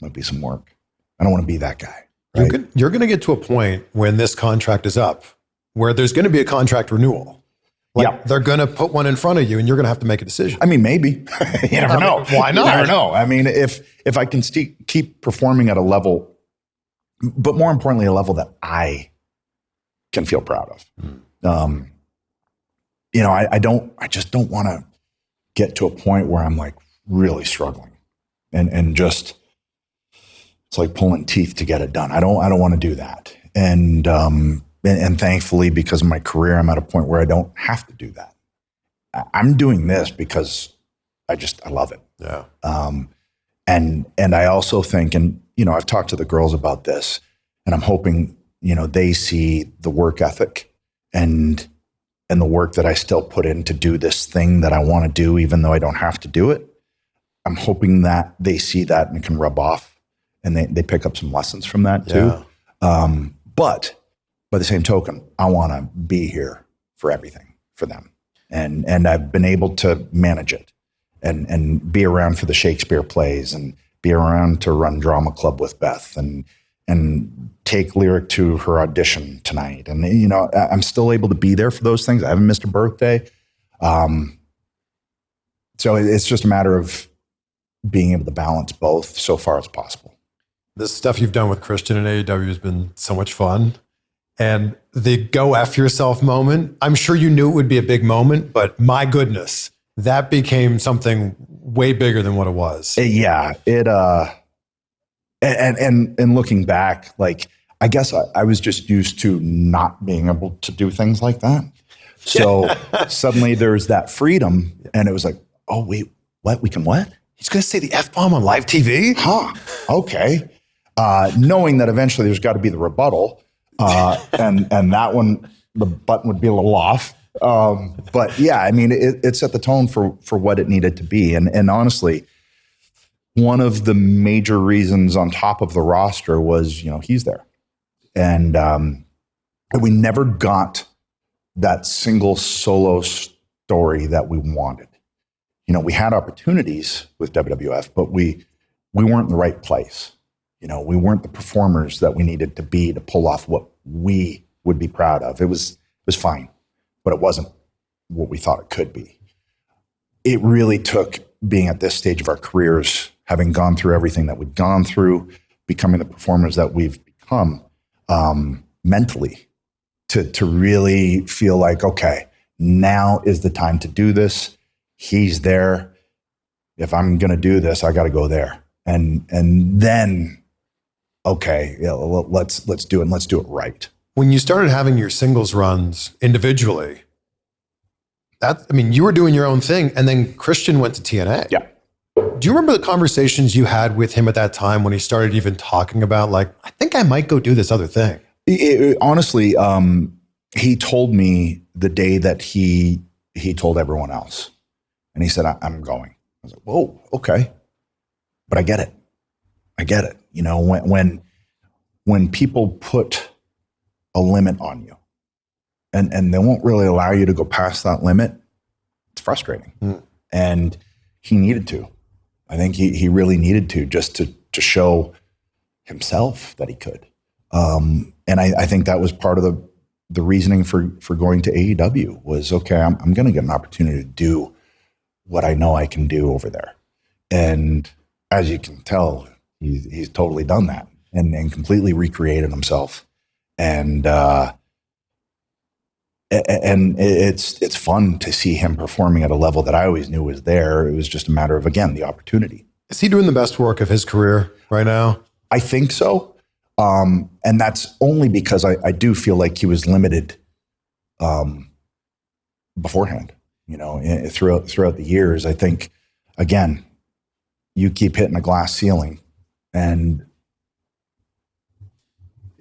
might be some work." I don't want to be that guy. Right? You're going to get to a point when this contract is up where there's going to be a contract renewal. They're going to put one in front of you and you're going to have to make a decision. I mean, maybe. You never know. Why not? You never know. I mean, if I can keep performing at a level, but more importantly, a level that I can feel proud of. I just don't want to get to a point where I'm like really struggling and just, it's like pulling teeth to get it done. I don't want to do that. And thankfully, because of my career, I'm at a point where I don't have to do that. I'm doing this because I love it. Yeah. And I also think, and I've talked to the girls about this, and I'm hoping, they see the work ethic and the work that I still put in to do this thing that I want to do, even though I don't have to do it. I'm hoping that they see that and it can rub off, and they pick up some lessons from that too. Yeah. But by the same token, I want to be here for everything for them. And I've been able to manage it and be around for the Shakespeare plays and be around to run drama club with Beth and take Lyric to her audition tonight. And, I'm still able to be there for those things. I haven't missed a birthday. So it's just a matter of being able to balance both so far as possible. The stuff you've done with Christian and AEW has been so much fun. And the go F yourself moment, I'm sure you knew it would be a big moment, but my goodness, that became something way bigger than what it was. Yeah. And looking back, like, I guess I was just used to not being able to do things like that. So suddenly there's that freedom, and it was like, oh, wait, what? We can what? He's going to say the F-bomb on live TV? Huh. Okay. Knowing that eventually there's got to be the rebuttal. And that one, the button would be a little off. But yeah, I mean, it set the tone for what it needed to be. And honestly, one of the major reasons on top of the roster was, he's there. And we never got that single solo story that we wanted. We had opportunities with WWF, but we weren't in the right place. We weren't the performers that we needed to be to pull off what we would be proud of. It was fine, but it wasn't what we thought it could be. It really took being at this stage of our careers, having gone through everything that we've gone through, becoming the performers that we've become, mentally, to really feel like, okay, now is the time to do this. He's there. If I'm going to do this, I got to go there. And then, okay, yeah, let's do it. And let's do it right. When you started having your singles runs individually, you were doing your own thing, and then Christian went to TNA. Yeah. Do you remember the conversations you had with him at that time when he started even talking about, like, I think I might go do this other thing? Honestly, he told me the day that he told everyone else. And he said, I'm going. I was like, whoa, okay. But I get it. You know, when people put a limit on you and they won't really allow you to go past that limit, it's frustrating. And he needed to. I think he really needed to, just to show himself that he could. And I think that was part of the reasoning for going to AEW was, okay, I'm going to get an opportunity to do what I know I can do over there. And as you can tell, he's totally done that and completely recreated himself. And it's fun to see him performing at a level that I always knew was there. It was just a matter of, again, the opportunity. Is he doing the best work of his career right now? I think so. And that's only because I do feel like he was limited beforehand, you know, throughout the years. I think, again, you keep hitting a glass ceiling and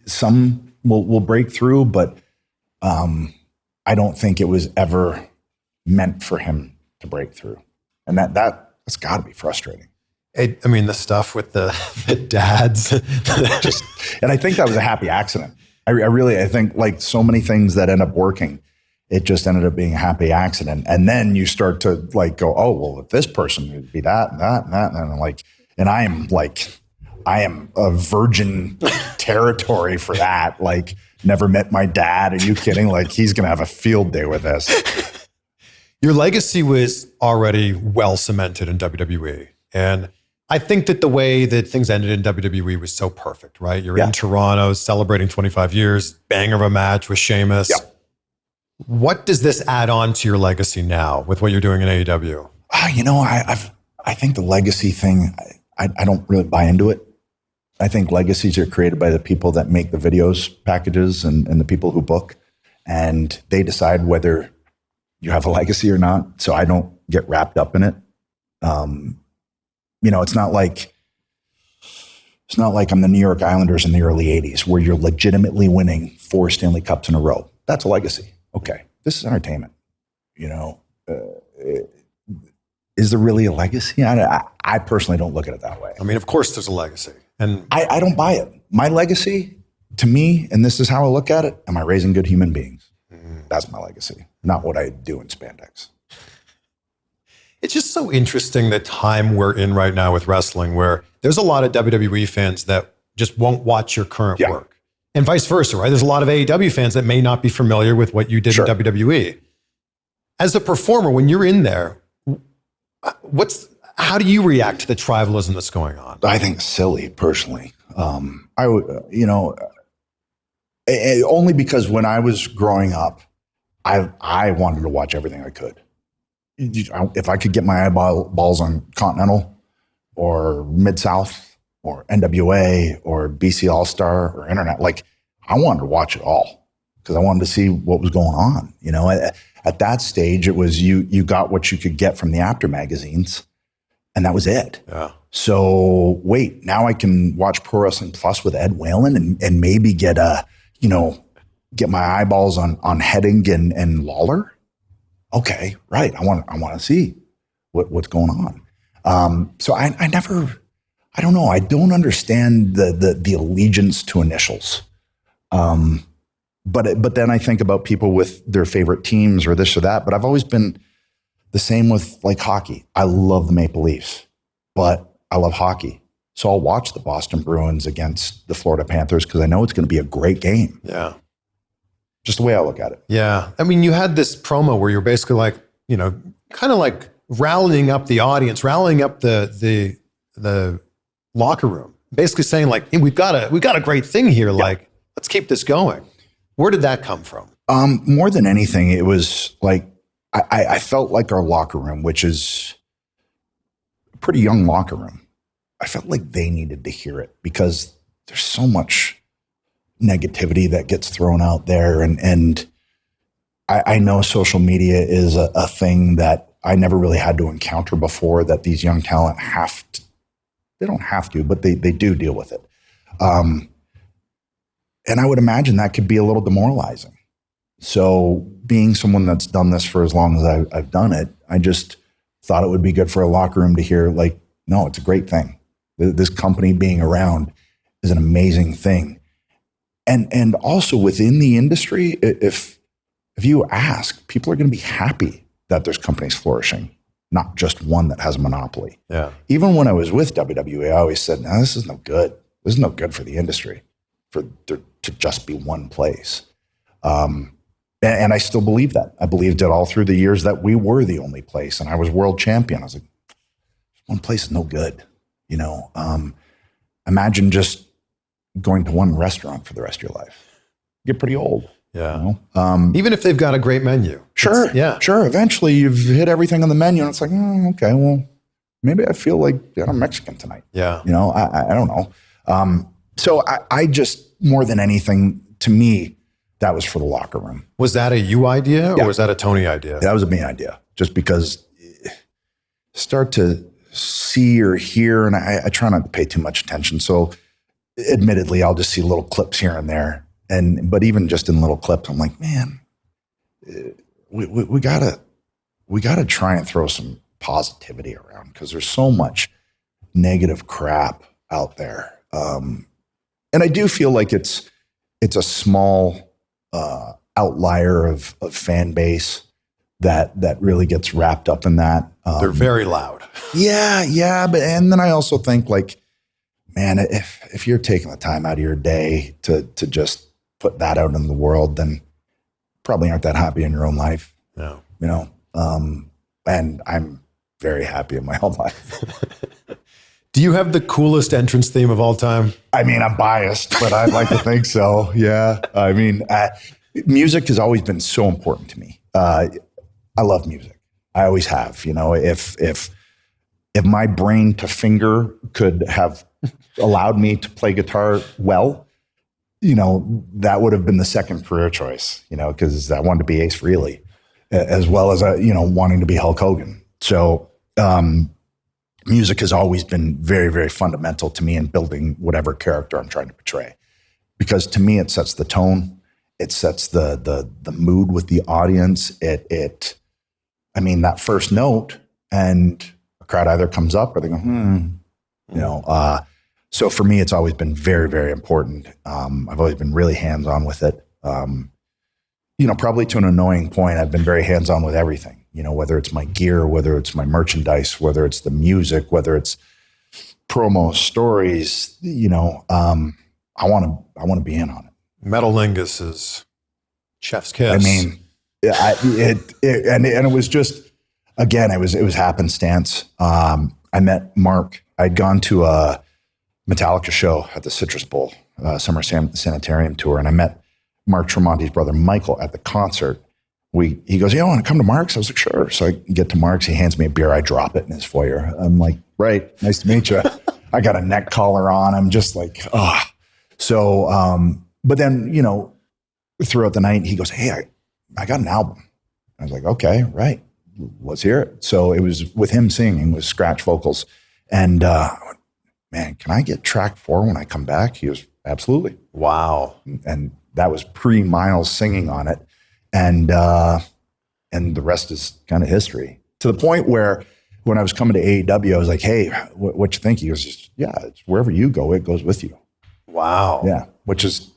some will break through, but I don't think it was ever meant for him to break through. And that's got to be frustrating. The stuff with the dads. And I think that was a happy accident. I think like so many things that end up working, it just ended up being a happy accident. And then you start to like go, oh, well, if this person would be that and that and that. And I'm like, and I am a virgin territory for that. Like, never met my dad. Are you kidding? Like, he's going to have a field day with this. Your legacy was already well cemented in WWE. And I think that the way that things ended in WWE was so perfect, right? You're in Toronto celebrating 25 years, banger of a match with Sheamus. Yeah. What does this add on to your legacy now with what you're doing in AEW? I think the legacy thing, I don't really buy into it. I think legacies are created by the people that make the videos packages and the people who book, and they decide whether you have a legacy or not. So I don't get wrapped up in it. It's not like I'm the New York Islanders in the early 80s where you're legitimately winning 4 Stanley Cups in a row. That's a legacy. Okay. This is entertainment. Is there really a legacy? I personally don't look at it that way. Of course there's a legacy. And I don't buy it. My legacy, to me, and this is how I look at it, am I raising good human beings? That's my legacy, not what I do in spandex. It's just so interesting the time we're in right now with wrestling, where there's a lot of WWE fans that just won't watch your current work. And vice versa, right? There's a lot of AEW fans that may not be familiar with what you did in WWE. As a performer, when you're in there, how do you react to the tribalism that's going on? I think it's silly, personally. Only because when I was growing up, I wanted to watch everything I could. If I could get my eyeballs on Continental or Mid-South or NWA or BC All-Star or Internet, like I wanted to watch it all because I wanted to see what was going on. At that stage, it was you got what you could get from the after magazines, and that was it. Yeah. So wait, now I can watch Pro Wrestling Plus with Ed Whalen and maybe get my eyeballs on Heading and Lawler. Okay, right. I want to see what's going on. So I don't know. I don't understand the allegiance to initials. But then I think about people with their favorite teams or this or that. But I've always been the same with like hockey. I love the Maple Leafs, but I love hockey. So I'll watch the Boston Bruins against the Florida Panthers because I know it's going to be a great game. Yeah. Just the way I look at it. Yeah. You had this promo where you're basically like, kind of like rallying up the audience, rallying up the the locker room, basically saying like, hey, we've got a great thing here. Like, let's keep this going. Where did that come from? More than anything, it was like, I felt like our locker room, which is a pretty young locker room, I felt like they needed to hear it because there's so much negativity that gets thrown out there. And I know social media is a thing that I never really had to encounter before, that these young talent they don't have to, but they do deal with it. And I would imagine that could be a little demoralizing. So being someone that's done this for as long as I've done it, I just thought it would be good for a locker room to hear like, no, it's a great thing. This company being around is an amazing thing. And also within the industry, if you ask, people are going to be happy that there's companies flourishing, not just one that has a monopoly. Yeah. Even when I was with WWE, I always said, no, this is no good. This is no good for the industry, for there to just be one place. And I still believe that. I believed it all through the years that we were the only place and I was world champion. I was like, one place is no good. Imagine just going to one restaurant for the rest of your life. You get pretty old. Yeah. Even if they've got a great menu. Sure. Sure. Eventually you've hit everything on the menu and it's like, okay, well, maybe I feel like I'm Mexican tonight. Yeah. I don't know. So I just, more than anything, to me, that was for the locker room. Was that a you idea or was that a Tony idea? That was a me idea. Just because start to see or hear, and I try not to pay too much attention. So admittedly, I'll just see little clips here and there. But even just in little clips, I'm like, man, we gotta try and throw some positivity around because there's so much negative crap out there. And I do feel like it's a small outlier of fan base that really gets wrapped up in that. They're very loud. Yeah. But then I also think like, man, if you're taking the time out of your day to just put that out in the world, then probably aren't that happy in your own life. No. And I'm very happy in my own life. Do you have the coolest entrance theme of all time? I mean, I'm biased, but I'd like to think so. Yeah. I mean, music has always been so important to me. I love music. I always have. If my brain to finger could have allowed me to play guitar well, that would have been the second career choice, because I wanted to be Ace Frehley as well as, wanting to be Hulk Hogan. So, music has always been very, very fundamental to me in building whatever character I'm trying to portray, because to me, it sets the tone. It sets the mood with the audience. I mean, that first note and a crowd either comes up or they go, so for me, it's always been very, very important. I've always been really hands-on with it. Probably to an annoying point, I've been very hands-on with everything, whether it's my gear, whether it's my merchandise, whether it's the music, whether it's promo stories, I want to be in on it. Metalingus is chef's kiss. I mean, it was just, again, it was happenstance. I met Mark. I'd gone to a Metallica show at the Citrus Bowl, Summerslam Sanitarium tour, and I met Mark Tremonti's brother Michael at the concert. He goes, "You want to come to Mark's?" I was like, "Sure." So I get to Mark's. He hands me a beer. I drop it in his foyer. I'm like, "Right, nice to meet you." I got a neck collar on. I'm just like, ah. So, but then throughout the night, he goes, "Hey, I got an album." I was like, "Okay, right, let's hear it." So it was with him singing with scratch vocals, and I went, "Man, can I get track 4 when I come back?" He goes, "Absolutely." Wow. And that was pre-Miles singing on it. And the rest is kind of history, to the point where when I was coming to AEW, I was like, "Hey, what you think?" He goes, "Yeah, it's wherever you go, it goes with you." Wow. Yeah. Which is,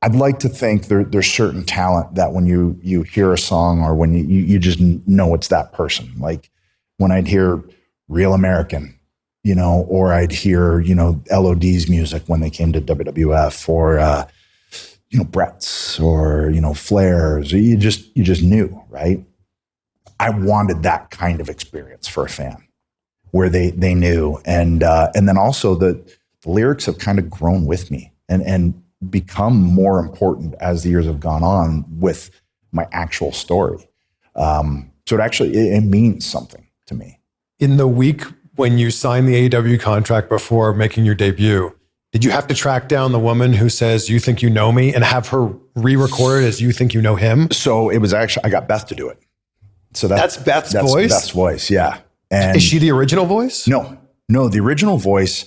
I'd like to think there's certain talent that when you hear a song or when you just know it's that person. Like when I'd hear Real American, or I'd hear, LOD's music when they came to WWF, or, Brett's or, Flair's, you just knew, right? I wanted that kind of experience for a fan where they knew. And then also the lyrics have kind of grown with me and become more important as the years have gone on with my actual story. So it means something to me. In the week when you signed the AEW contract before making your debut, did you have to track down the woman who says, "You think you know me," and have her re-record it as "You think you know him"? So it was actually, I got Beth to do it. So that's Beth's voice? Beth's voice, yeah. And is she the original voice? No, the original voice,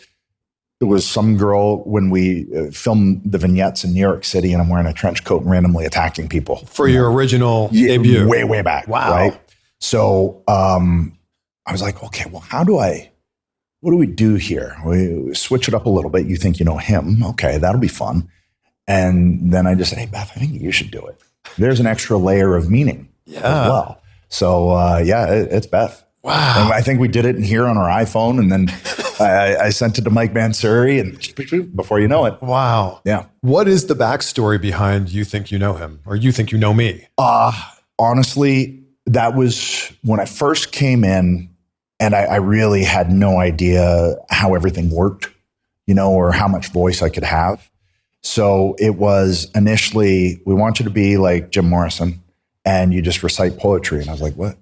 it was some girl when we filmed the vignettes in New York City, and I'm wearing a trench coat and randomly attacking people. For your original debut? Way back. Wow. Right? So I was like, okay, well, what do we do here? We switch it up a little bit. You think you know him. Okay, that'll be fun. And then I just said, hey, Beth, I think you should do it. There's an extra layer of meaning as well. So it's Beth. Wow. And I think we did it in here on our iPhone, and then I sent it to Mike Mansouri, and before you know it. Wow. Yeah. What is the backstory behind "You think you know him" or "You think you know me"? Honestly, that was when I first came in, and I really had no idea how everything worked, or how much voice I could have. So it was initially, we want you to be like Jim Morrison, and you just recite poetry. And I was like, what?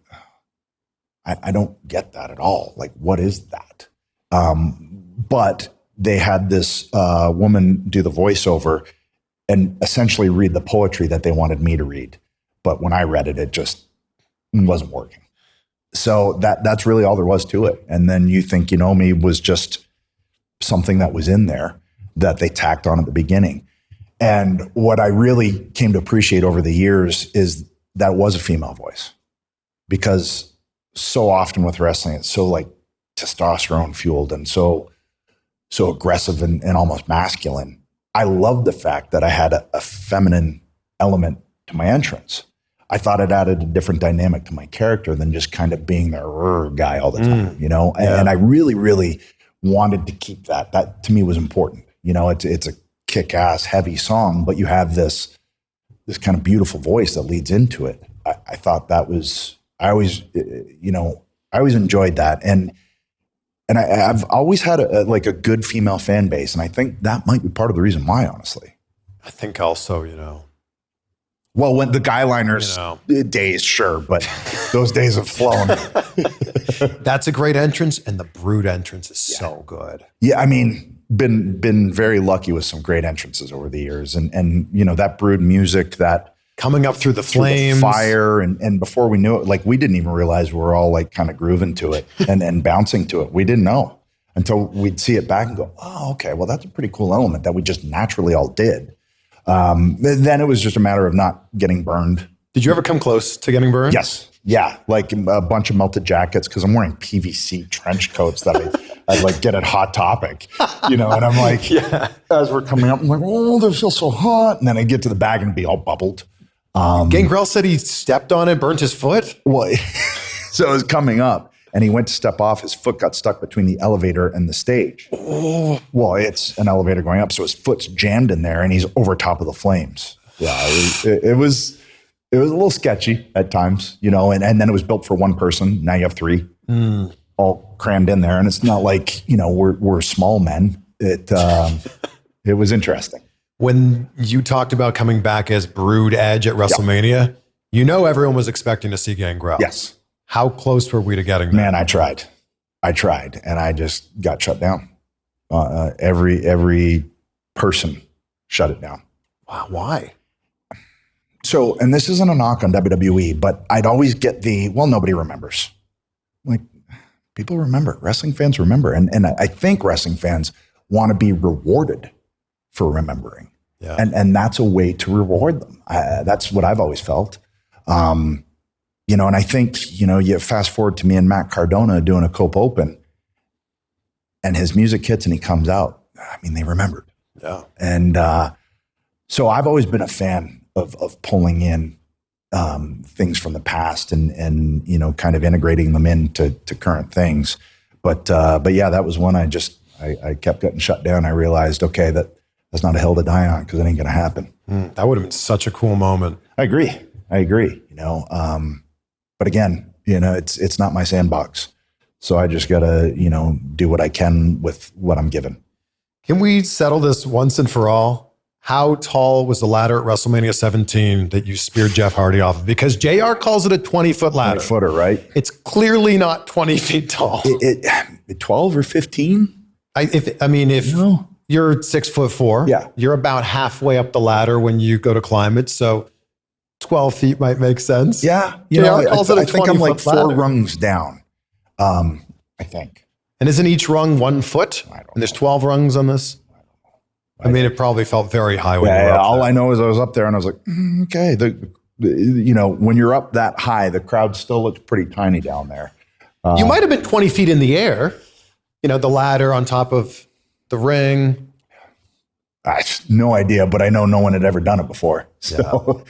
I don't get that at all. Like, what is that? But they had this woman do the voiceover and essentially read the poetry that they wanted me to read. But when I read it, it just wasn't working. So that's really all there was to it. And then "You Think You Know Me" was just something that was in there that they tacked on at the beginning. And what I really came to appreciate over the years is that it was a female voice, because so often with wrestling, it's so like testosterone fueled and so aggressive and almost masculine. I loved the fact that I had a feminine element to my entrance. I thought it added a different dynamic to my character than just kind of being the guy all the time, And I really, really wanted to keep that. That to me was important. It's a kick-ass heavy song, but you have this kind of beautiful voice that leads into it. I thought that was, I always enjoyed that. And I've always had a good female fan base. And I think that might be part of the reason why, honestly. I think also, well, when the Guyliners days, sure, but those days have flown. That's a great entrance, and the Brood entrance is so good. Yeah, I mean, been very lucky with some great entrances over the years, and that Brood music, that coming up through the flames, fire, and before we knew it, like we didn't even realize we were all like kind of grooving to it and bouncing to it. We didn't know until we'd see it back and go, oh, okay, well that's a pretty cool element that we just naturally all did. Then it was just a matter of not getting burned. Did you ever come close to getting burned? Yes. Yeah. Like a bunch of melted jackets, because I'm wearing PVC trench coats that I'd like get at Hot Topic, and I'm like, as we're coming up, I'm like, oh, they feel so hot. And then I get to the bag and it'd be all bubbled. Gangrel said he stepped on it, burnt his foot. Well, so it was coming up. And he went to step off. His foot got stuck between the elevator and the stage. Oh. Well, it's an elevator going up, so his foot's jammed in there, and he's over top of the flames. Yeah, it was a little sketchy at times, and then it was built for one person. Now you have three, all crammed in there, and it's not like we're small men. It was interesting. When you talked about coming back as Brood Edge at WrestleMania, everyone was expecting to see Gangrel. Yes. How close were we to getting that? Man, I tried, and I just got shut down. Every person shut it down. Wow, why? So, and this isn't a knock on WWE, but I'd always get nobody remembers. Like, people remember. Wrestling fans remember. And I think wrestling fans want to be rewarded for remembering. Yeah. And that's a way to reward them. That's what I've always felt. And I think, you fast forward to me and Matt Cardona doing a Cope Open, and his music hits and he comes out. I mean, they remembered. Yeah. And so I've always been a fan of pulling in things from the past and kind of integrating them into current things. But yeah, that was one I kept getting shut down. I realized, okay, that's not a hill to die on, because it ain't going to happen. That would have been such a cool moment. I agree. But again, It's not my sandbox. So I just got to, do what I can with what I'm given. Can we settle this once and for all? How tall was the ladder at WrestleMania 17 that you speared Jeff Hardy off of? Because JR calls it a 20-foot ladder. 20-footer, right? It's clearly not 20 feet tall. 12 or 15? If you're 6'4", yeah, you're about halfway up the ladder when you go to climb it. So 12 feet might make sense. Yeah. I think I'm like 4 rungs down. I think. And isn't each rung 1 foot? And there's 12 rungs on this? It probably felt very high when you were up all there. I know is I was up there and I was like, okay. When you're up that high, the crowd still looks pretty tiny down there. You might have been 20 feet in the air. The ladder on top of the ring. I have no idea, but I know no one had ever done it before. So,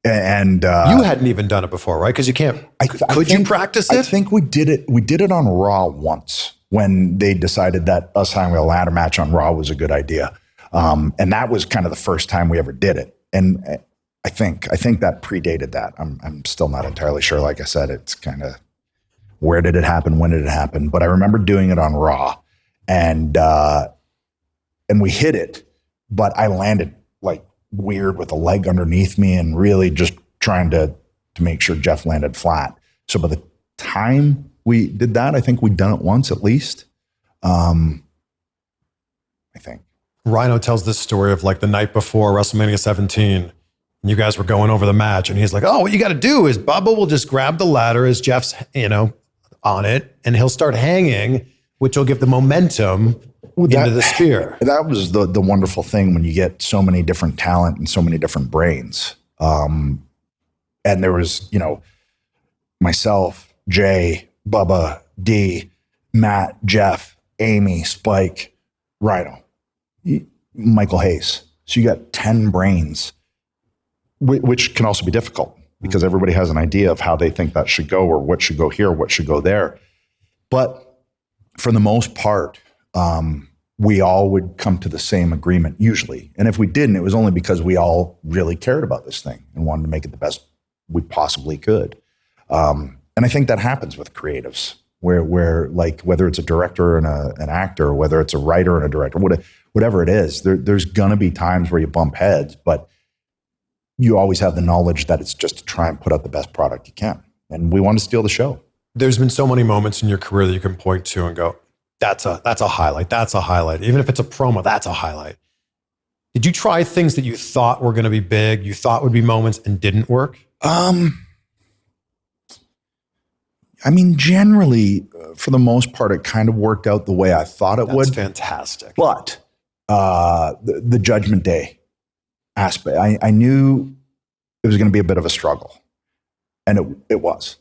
and you hadn't even done it before, right? Because you can't. Could you practice it? I think we did it. We did it on Raw once when they decided that us having a ladder match on Raw was a good idea, and that was kind of the first time we ever did it. And I think that predated that. I'm still not entirely sure. Like I said, it's kind of where did it happen? When did it happen? But I remember doing it on Raw, and we hit it, but I landed like weird with a leg underneath me and really just trying to make sure Jeff landed flat. So by the time we did that, I think we'd done it once at least. I think. Rhino tells this story of like the night before WrestleMania 17, and you guys were going over the match, and he's like, "Oh, what you got to do is Bubba will just grab the ladder as Jeff's, on it, and he'll start hanging, which will give the momentum into the spear." That was the wonderful thing when you get so many different talent and so many different brains. And there was, myself, Jay, Bubba, D, Matt, Jeff, Amy, Spike, Rhino, Michael Hayes. So you got 10 brains, which can also be difficult because everybody has an idea of how they think that should go or what should go here, what should go there. But for the most part, we all would come to the same agreement usually. And if we didn't, it was only because we all really cared about this thing and wanted to make it the best we possibly could. And I think that happens with creatives where like, whether it's a director and an actor, or whether it's a writer and a director, whatever it is, there's gonna be times where you bump heads, but you always have the knowledge that it's just to try and put out the best product you can. And we want to steal the show. There's been so many moments in your career that you can point to and go, that's a highlight. That's a highlight. Even if it's a promo, that's a highlight. Did you try things that you thought were going to be big, you thought would be moments and didn't work? Generally, for the most part, it kind of worked out the way I thought it would. That's fantastic. But the Judgment Day aspect, I knew it was going to be a bit of a struggle. And it was.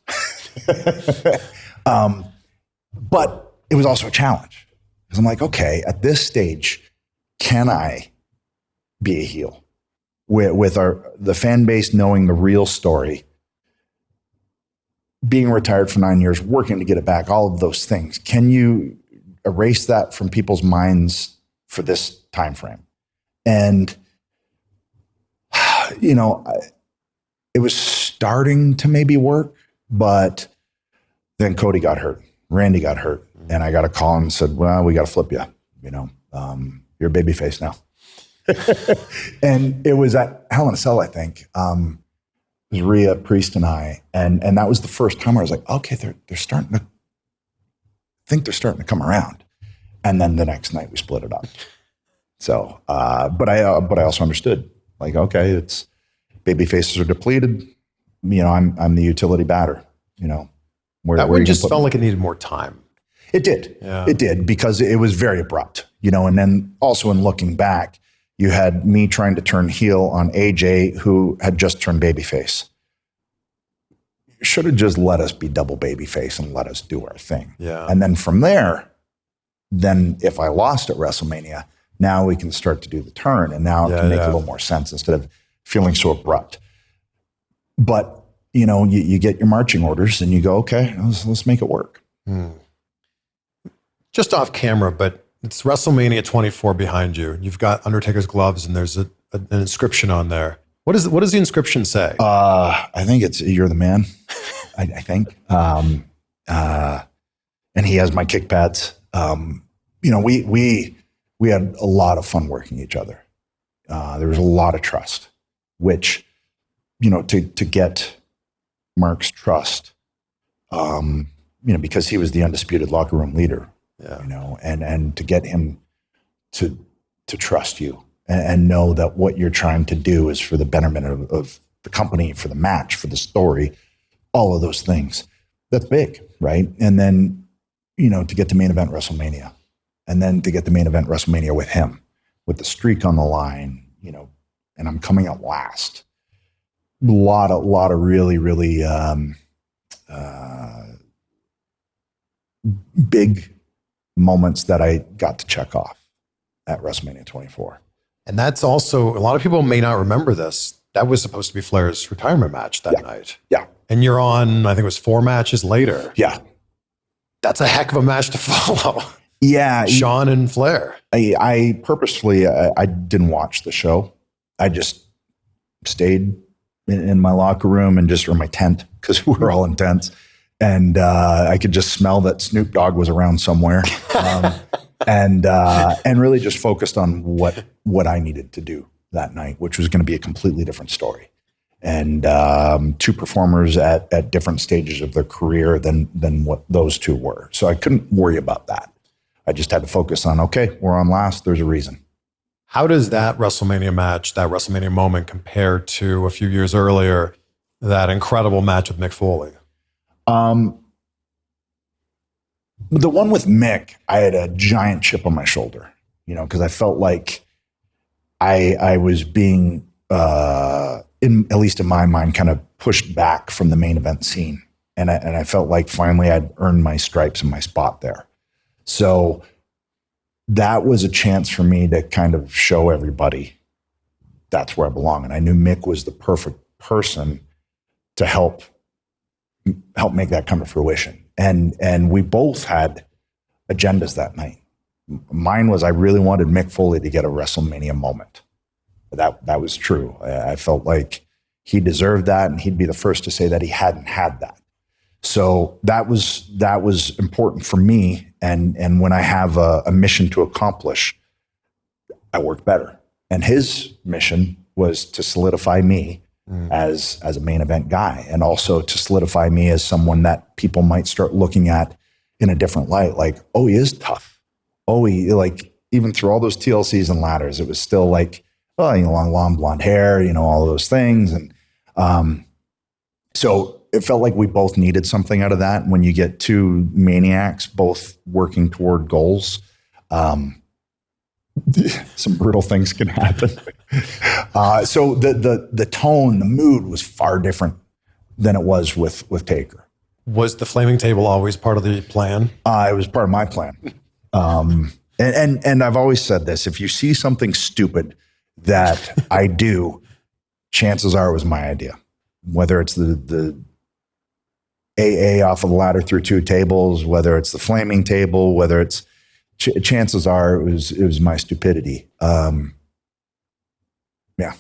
But it was also a challenge. Because I'm like, okay, at this stage, can I be a heel? With the fan base knowing the real story, being retired for 9 years, working to get it back, all of those things. Can you erase that from people's minds for this time frame? And, it was starting to maybe work, but then Cody got hurt. Randy got hurt. And I got a call and said, well, we got to flip you. You're a babyface now. And it was at Hell in a Cell, I think. It was Rhea, Priest, and I. And that was the first time where I was like, okay, they're starting to come around. And then the next night we split it up. So, but I also understood, like, okay, it's baby faces are depleted. I'm the utility batter, that one just felt like it needed more time. It did. Yeah. It did, because it was very abrupt, and then also in looking back, you had me trying to turn heel on AJ, who had just turned babyface. Should have just let us be double babyface and let us do our thing. Yeah. And then from there, if I lost at WrestleMania, now we can start to do the turn, and now it can make a little more sense instead of feeling so abrupt. But, you get your marching orders and you go, okay, let's make it work. Just off camera, but it's WrestleMania 24 behind you. You've got Undertaker's gloves and there's an inscription on there. What does the inscription say? I think it's "You're the man." I think. And he has my kick pads. We had a lot of fun working each other. There was a lot of trust, which, to get Mark's trust, because he was the undisputed locker room leader, and to get him to trust you and know that what you're trying to do is for the betterment of the company, for the match, for the story, all of those things. That's big, right? And then, to get to main event WrestleMania, and then to get the main event WrestleMania with him, with the streak on the line, and I'm coming out last. A lot of really, really big moments that I got to check off at WrestleMania 24. And that's also, a lot of people may not remember this. That was supposed to be Flair's retirement match that night. Yeah. And you're on, I think it was 4 matches later. Yeah. That's a heck of a match to follow. Yeah. Shawn and Flair. I purposefully, I didn't watch the show. I just stayed in my locker room or my tent, because we were all in tents. And I could just smell that Snoop Dogg was around somewhere. And really just focused on what I needed to do that night, which was going to be a completely different story. And 2 performers at different stages of their career than what those 2 were. So I couldn't worry about that. I just had to focus on, okay, we're on last. There's a reason. How does that WrestleMania match, that WrestleMania moment, compare to a few years earlier, that incredible match with Mick Foley? The one with Mick, I had a giant chip on my shoulder, because I felt like I was being, at least in my mind, kind of pushed back from the main event scene. And I felt like finally I'd earned my stripes and my spot there. So that was a chance for me to kind of show everybody that's where I belong. And I knew Mick was the perfect person to help make that come to fruition. And we both had agendas that night. Mine was, I really wanted Mick Foley to get a WrestleMania moment. That was true. I felt like he deserved that, and he'd be the first to say that he hadn't had that. So that was important for me. And when I have a mission to accomplish, I work better. And his mission was to solidify me as a main event guy, and also to solidify me as someone that people might start looking at in a different light. Like, oh, he is tough. Oh, he, like, even through all those TLCs and ladders, it was still like, oh, long blonde hair, all of those things. And so it felt like we both needed something out of that. When you get 2 maniacs both working toward goals, some brutal things can happen. So the tone, the mood was far different than it was with Taker. Was the flaming table always part of the plan? It was part of my plan. And I've always said this: if you see something stupid that I do, chances are it was my idea. Whether it's the AA off of the ladder through 2 tables, whether it's the flaming table, whether it's chances are it was my stupidity. Yeah,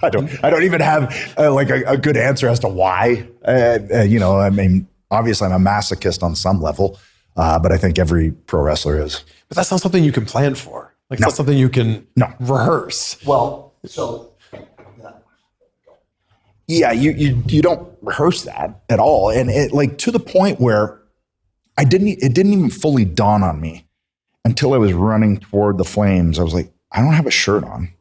I don't even have a good answer as to why. I mean, obviously I'm a masochist on some level, but I think every pro wrestler is. But that's not something you can plan for. It's not something you can rehearse. Well, so. Yeah, you don't rehearse that at all. And it to the point where it didn't even fully dawn on me until I was running toward the flames. I was like, I don't have a shirt on,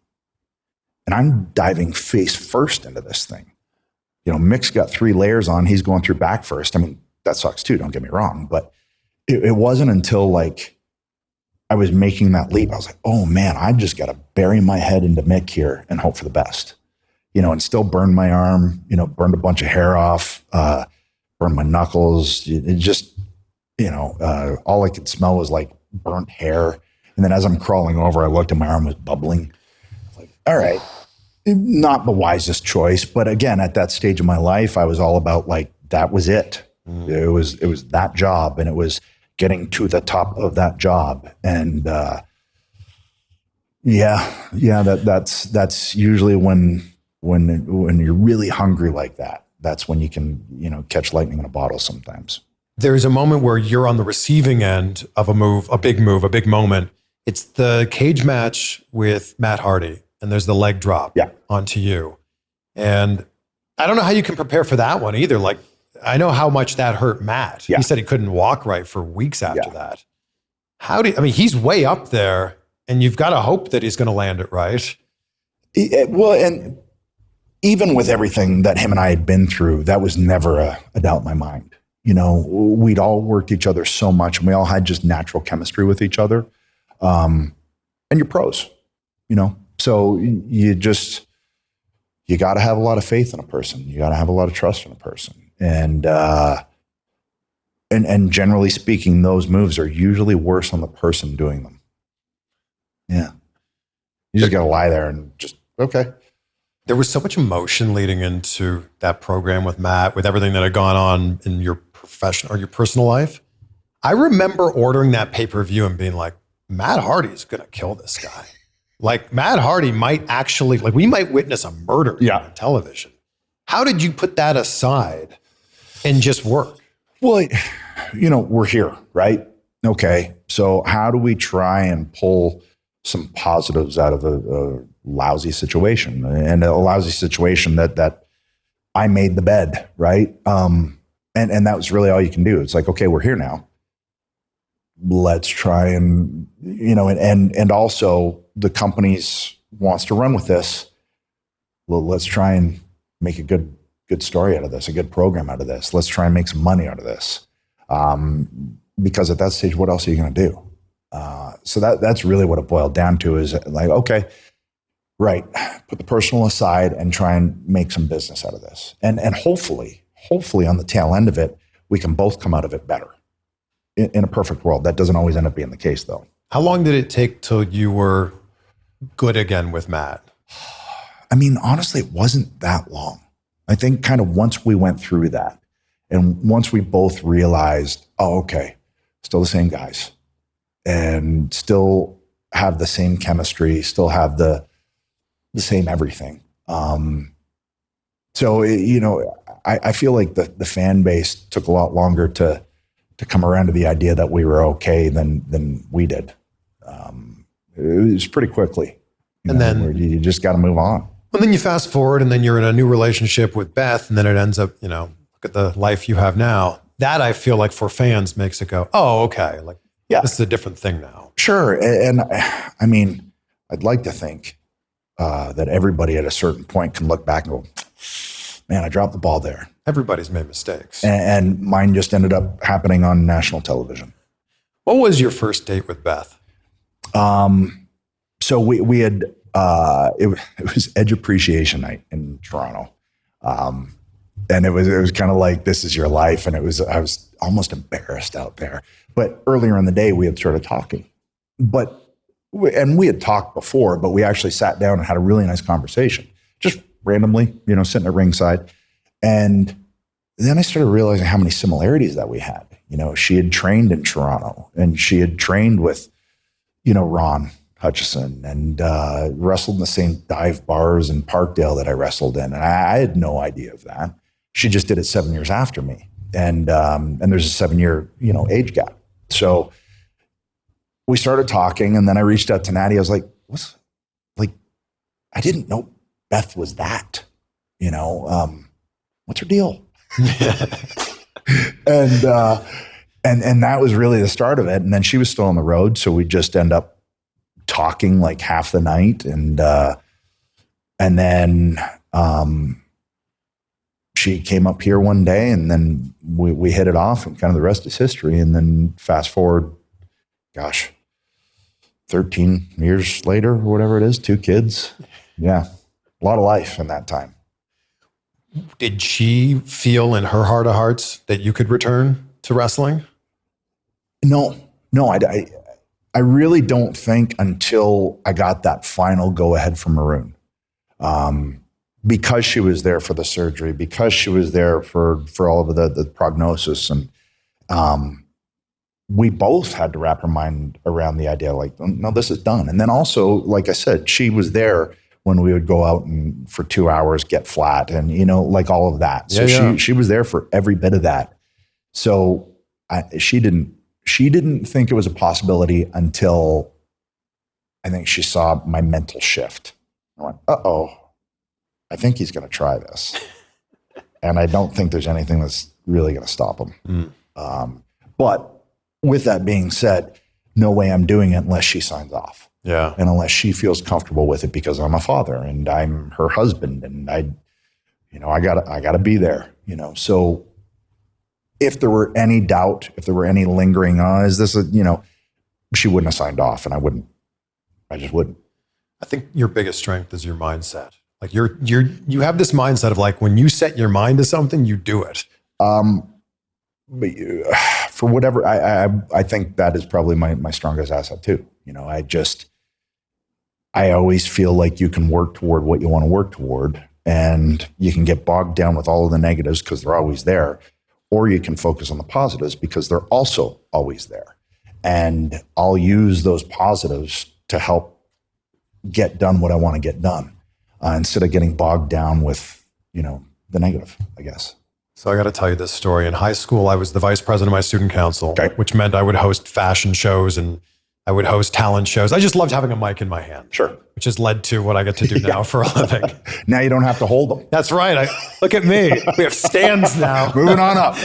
and I'm diving face first into this thing. Mick's got 3 layers on. He's going through back first. I mean, that sucks too, don't get me wrong. But it wasn't until I was making that leap. I was like, oh man, I just got to bury my head into Mick here and hope for the best. And still burned my arm, burned a bunch of hair off, burned my knuckles. It just, all I could smell was like burnt hair. And then as I'm crawling over, I looked and my arm was bubbling. I was like, all right, not the wisest choice. But again, at that stage of my life, I was all about that was it. It was that job, and it was getting to the top of that job. And that's usually when you're really hungry like that, that's when you can, catch lightning in a bottle sometimes. There's a moment where you're on the receiving end of a big moment. It's the cage match with Matt Hardy, and there's the leg drop onto you. And I don't know how you can prepare for that one either. Like, I know how much that hurt Matt. Yeah. He said he couldn't walk right for weeks after that. He's way up there, and you've got to hope that he's going to land it right. Well, and even with everything that him and I had been through, that was never a doubt in my mind. We'd all worked each other so much, and we all had just natural chemistry with each other. And you're pros, so you got to have a lot of faith in a person. You got to have a lot of trust in a person. And generally speaking, those moves are usually worse on the person doing them. Yeah. You just got to lie there and just, okay. There was so much emotion leading into that program with Matt, with everything that had gone on in your professional or your personal life. I remember ordering that pay-per-view and being like, Matt Hardy is going to kill this guy. Like, Matt Hardy might actually, we might witness a murder on television. How did you put that aside and just work? Well, we're here, right? Okay. So how do we try and pull some positives out of a lousy situation, and a lousy situation that I made the bed, right? And that was really all you can do. It's like, okay, we're here now. Let's try and, and also the companies wants to run with this. Well, let's try and make a good story out of this, a good program out of this. Let's try and make some money out of this. Because at that stage, what else are you going to do? So that's really what it boiled down to, is like, okay, right, put the personal aside and try and make some business out of this. And hopefully on the tail end of it, we can both come out of it better. In a perfect world. That doesn't always end up being the case, though. How long did it take till you were good again with Matt? Honestly, it wasn't that long. I think kind of once we went through that, and once we both realized, oh, okay, still the same guys, and still have the same chemistry, still have the same everything. So, I feel like the fan base took a lot longer to come around to the idea that we were okay than we did. It was pretty quickly. Then you just got to move on. And then you fast forward, and then you're in a new relationship with Beth, and then it ends up, look at the life you have now. That, I feel like, for fans makes it go, oh, okay. This is a different thing now. Sure. And I'd like to think that everybody at a certain point can look back and go, man, I dropped the ball there. Everybody's made mistakes. And mine just ended up happening on national television. What was your first date with Beth? So we had, it was Edge Appreciation Night in Toronto. And it was kind of like, this is your life. And I was almost embarrassed out there. But earlier in the day, we had started talking. And we had talked before, but we actually sat down and had a really nice conversation, just randomly, sitting at ringside. And then I started realizing how many similarities that we had. She had trained in Toronto, and she had trained with, Ron Hutchison, and wrestled in the same dive bars in Parkdale that I wrestled in. And I had no idea of that. She just did it 7 years after me. And there's a 7-year, age gap. So we started talking, and then I reached out to Natty. I was like, I didn't know Beth was that, what's her deal? And that was really the start of it. And then she was still on the road. So we just end up talking like half the night. And then she came up here one day, and then we hit it off, and kind of the rest is history. And then fast forward, 13 years later, or whatever it is, 2 kids. Yeah. A lot of life in that time. Did she feel in her heart of hearts that you could return to wrestling? No, I really don't think until I got that final go ahead from Maroon. Because she was there for the surgery, because she was there for all of the prognosis, and we both had to wrap our mind around the idea, like, no, this is done. And then also, like I said, she was there when we would go out and for 2 hours get flat and, like all of that. So she was there for every bit of that. So she didn't think it was a possibility until I think she saw my mental shift. I went, I think he's going to try this. And I don't think there's anything that's really going to stop him. But with that being said, no way I'm doing it unless she signs off. Yeah. And unless she feels comfortable with it, because I'm a father and I'm her husband and I gotta be there, So if there were any doubt, if there were any lingering, is this she wouldn't have signed off and I just wouldn't. I think your biggest strength is your mindset. Like you have this mindset of like, when you set your mind to something, you do it. But for whatever, I think that is probably my strongest asset too. I always feel like you can work toward what you want to work toward, and you can get bogged down with all of the negatives because they're always there, or you can focus on the positives because they're also always there. And I'll use those positives to help get done what I want to get done, instead of getting bogged down with, the negative, I guess. So I got to tell you this story. In high school, I was the vice president of my student council, which meant I would host fashion shows and I would host talent shows. I just loved having a mic in my hand. Sure. Which has led to what I get to do now for a living. Now you don't have to hold them. That's right. Look at me. We have stands now. Moving on up.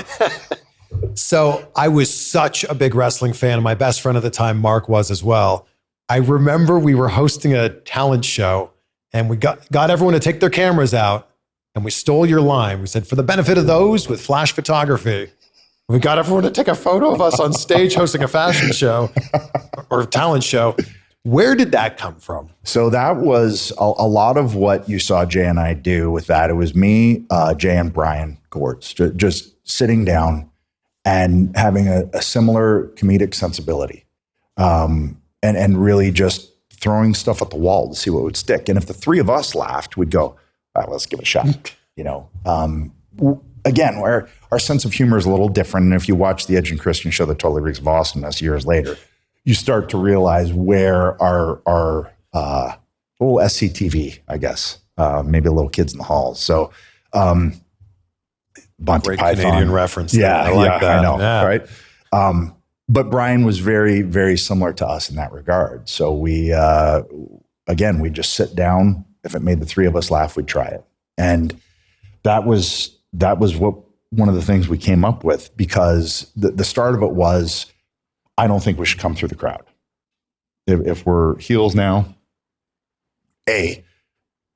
So I was such a big wrestling fan, and my best friend at the time, Mark, was as well. I remember we were hosting a talent show, and we got everyone to take their cameras out, and we stole your line. We said, for the benefit of those with flash photography. We got everyone to take a photo of us on stage hosting a fashion show or talent show. Where did that come from? So that was a lot of what you saw Jay and I do with that. It was me, Jay, and Brian Gortz, just sitting down and having a similar comedic sensibility, and really just throwing stuff at the wall to see what would stick. And if the three of us laughed, we'd go, all right, let's give it a shot. Again, where our sense of humor is a little different. And if you watch the Edge and Christian show that totally reeks of awesomeness years later, you start to realize where our little SCTV, I guess, maybe a little Kids in the Halls. So, Monty Great Python. Canadian reference. Yeah, I like that. I know, yeah. right? But Brian was very, very similar to us in that regard. So we just sit down. If it made the three of us laugh, we'd try it. And that was what one of the things we came up with, because the start of it was, I don't think we should come through the crowd. If we're heels now, who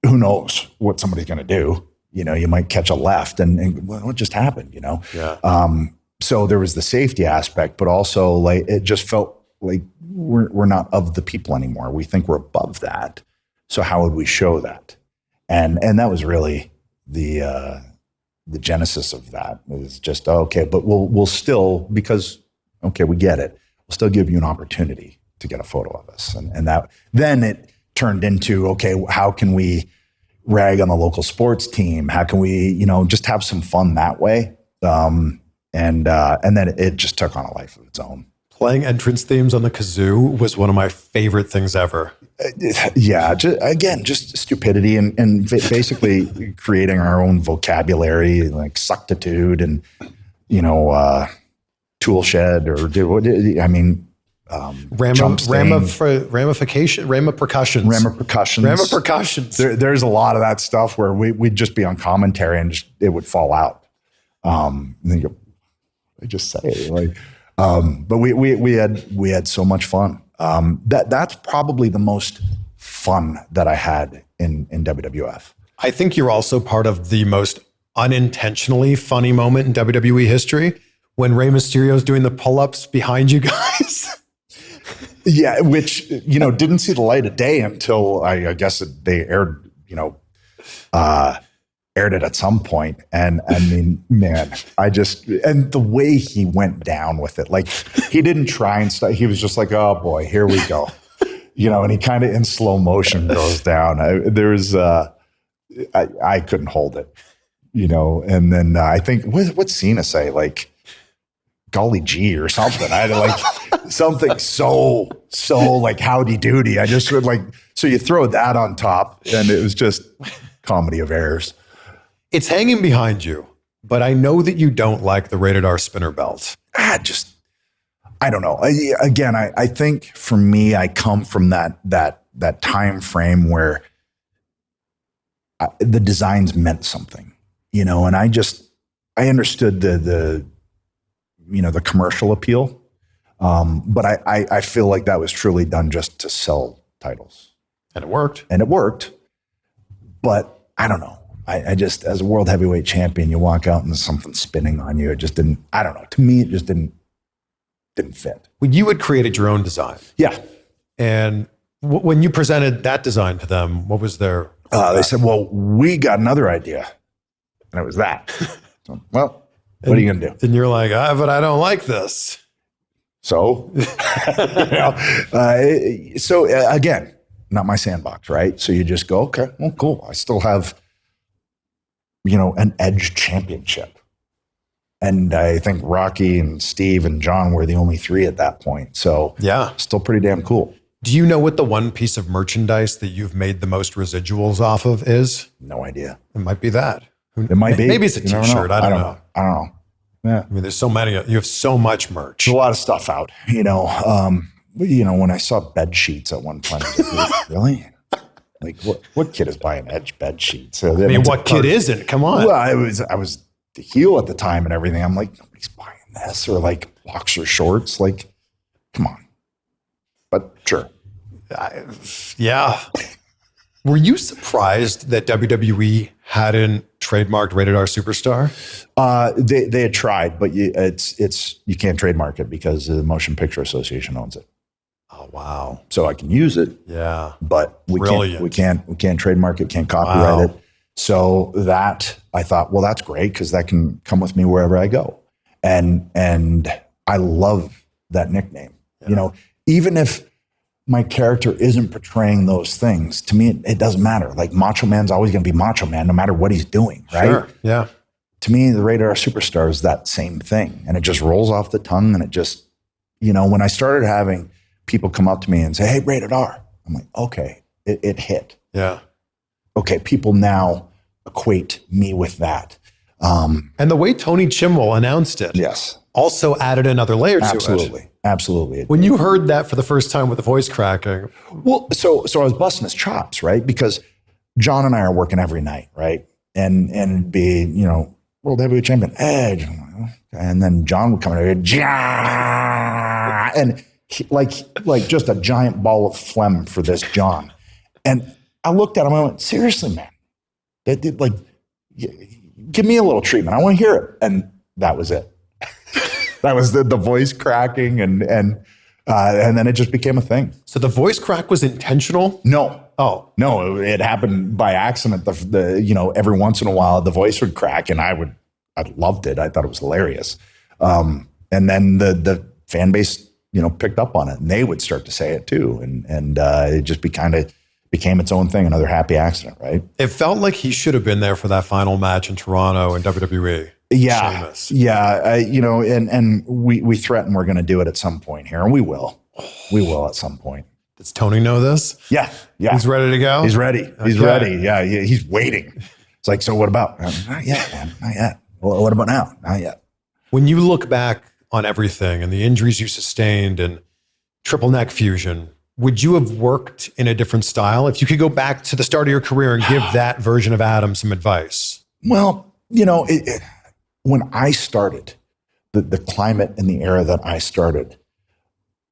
knows what somebody's going to do? You might catch a left and what just happened, Yeah. So there was the safety aspect, but also like, it just felt like we're not of the people anymore. We think we're above that. So how would we show that? And that was really the genesis of that. It was just, okay, but we'll still, because, okay, we get it. We'll still give you an opportunity to get a photo of us. And that, then it turned into, okay, how can we rag on the local sports team? How can we, just have some fun that way? And then it just took on a life of its own. Playing entrance themes on the kazoo was one of my favorite things ever. Yeah, just stupidity and basically creating our own vocabulary, like suctitude and, tool shed or ramifications. There's a lot of that stuff where we'd just be on commentary and it would fall out. And then you go, I just say it like, but we had so much fun. That's probably the most fun that I had in WWF. I think you're also part of the most unintentionally funny moment in WWE history when Rey Mysterio is doing the pull-ups behind you guys. Yeah, which, didn't see the light of day until I guess they aired it at some point. And I mean, man, and the way he went down with it, like he didn't try and stuff. He was just like, oh boy, here we go. And he kind of in slow motion goes down. I couldn't hold it, and then I think, what's Cena say? Like, golly gee or something. I had like something so like howdy doody. I just would like, so you throw that on top and it was just comedy of errors. It's hanging behind you, but I know that you don't like the Rated R spinner belt. I don't know. I think for me, I come from that time frame where the designs meant something, and I understood the commercial appeal. But I feel like that was truly done just to sell titles. And it worked. But I don't know. I just, as a world heavyweight champion, you walk out and there's something spinning on you. It just didn't, I don't know. To me, it just didn't fit. When you had created your own design. Yeah. And when you presented that design to them, what was their... They said, well, we got another idea. And it was that. So, well, what are you going to do? And you're like, but I don't like this. So, again, not my sandbox, right? So you just go, okay, well, cool. I still have, an Edge championship. And I think Rocky and Steve and John were the only three at that point. So yeah, still pretty damn cool. Do you know what the one piece of merchandise that you've made the most residuals off of is? No idea. It might be that. It might be. Maybe it's a t-shirt. I don't know. I don't know. Yeah. I mean, there's so many. You have so much merch. There's a lot of stuff out. When I saw bed sheets at one point, I was like, really? Like, what kid is buying Edge bed sheets? I mean, what kid isn't? Come on. Well, I was the heel at the time and everything. I'm like, nobody's buying this, or like boxer shorts. Like, come on. But sure. Yeah. Were you surprised that WWE hadn't trademarked Rated R Superstar? They had tried, but you can't trademark it because the Motion Picture Association owns it. Oh wow! So I can use it. Yeah, but we can't trademark it, can't copyright it. So that I thought, well, that's great because that can come with me wherever I go, and I love that nickname. Yeah. Even if my character isn't portraying those things, to me, it doesn't matter. Like Macho Man's always going to be Macho Man, no matter what he's doing, right? Sure. Yeah. To me, the Rated R Superstar is that same thing, and it just rolls off the tongue, and it just, when I started having people come up to me and say, "Hey, Rated R," I'm like, okay, it hit. Yeah. Okay, people now equate me with that. And the way Tony Chimmel announced it, yes, also added another layer to it. Absolutely. When you heard that for the first time with the voice cracking. Well, so I was busting his chops, right? Because John and I are working every night, right? And it'd be, World Heavyweight Champion, Edge. And then John would come in and like just a giant ball of phlegm for this John. And I looked at him and I went, seriously, man, give me a little treatment. I want to hear it. And that was it. That was the voice cracking and then it just became a thing. So the voice crack was intentional? No. Oh. No, it happened by accident. Every once in a while the voice would crack and I loved it. I thought it was hilarious. And then the fan base, picked up on it and they would start to say it too. And it just became its own thing, another happy accident, right? It felt like he should have been there for that final match in Toronto in WWE. Yeah. Sheamus. Yeah. And we threaten we're going to do it at some point here, and we will. We will at some point. Does Tony know this? Yeah. Yeah. He's ready to go? He's ready. He's ready. Yeah. He's waiting. It's like, so what about? Not yet, man. Not yet. Well, what about now? Not yet. When you look back on everything and the injuries you sustained and triple neck fusion, would you have worked in a different style if you could go back to the start of your career and give that version of Adam some advice? Well, when I started, the climate and the era that I started,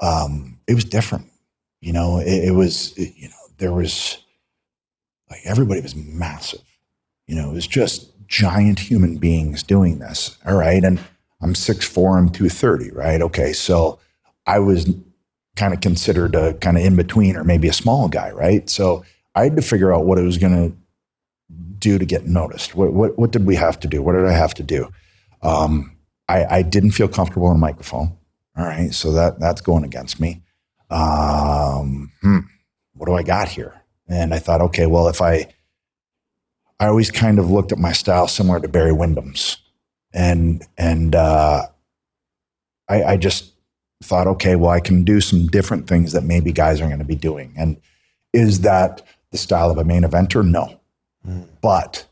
it was different. There was like everybody was massive. It was just giant human beings doing this. All right. And I'm 6'4", I'm 230, right? Okay. So I was kind of considered a kind of in between or maybe a small guy, right? So I had to figure out what it was going to do to get noticed. What did we have to do? What did I have to do? I didn't feel comfortable in a microphone. All right. So that's going against me. What do I got here? And I thought, okay, well, if I always kind of looked at my style similar to Barry Windham's and I just thought, okay, well, I can do some different things that maybe guys are going to be doing. And is that the style of a main eventer? No. But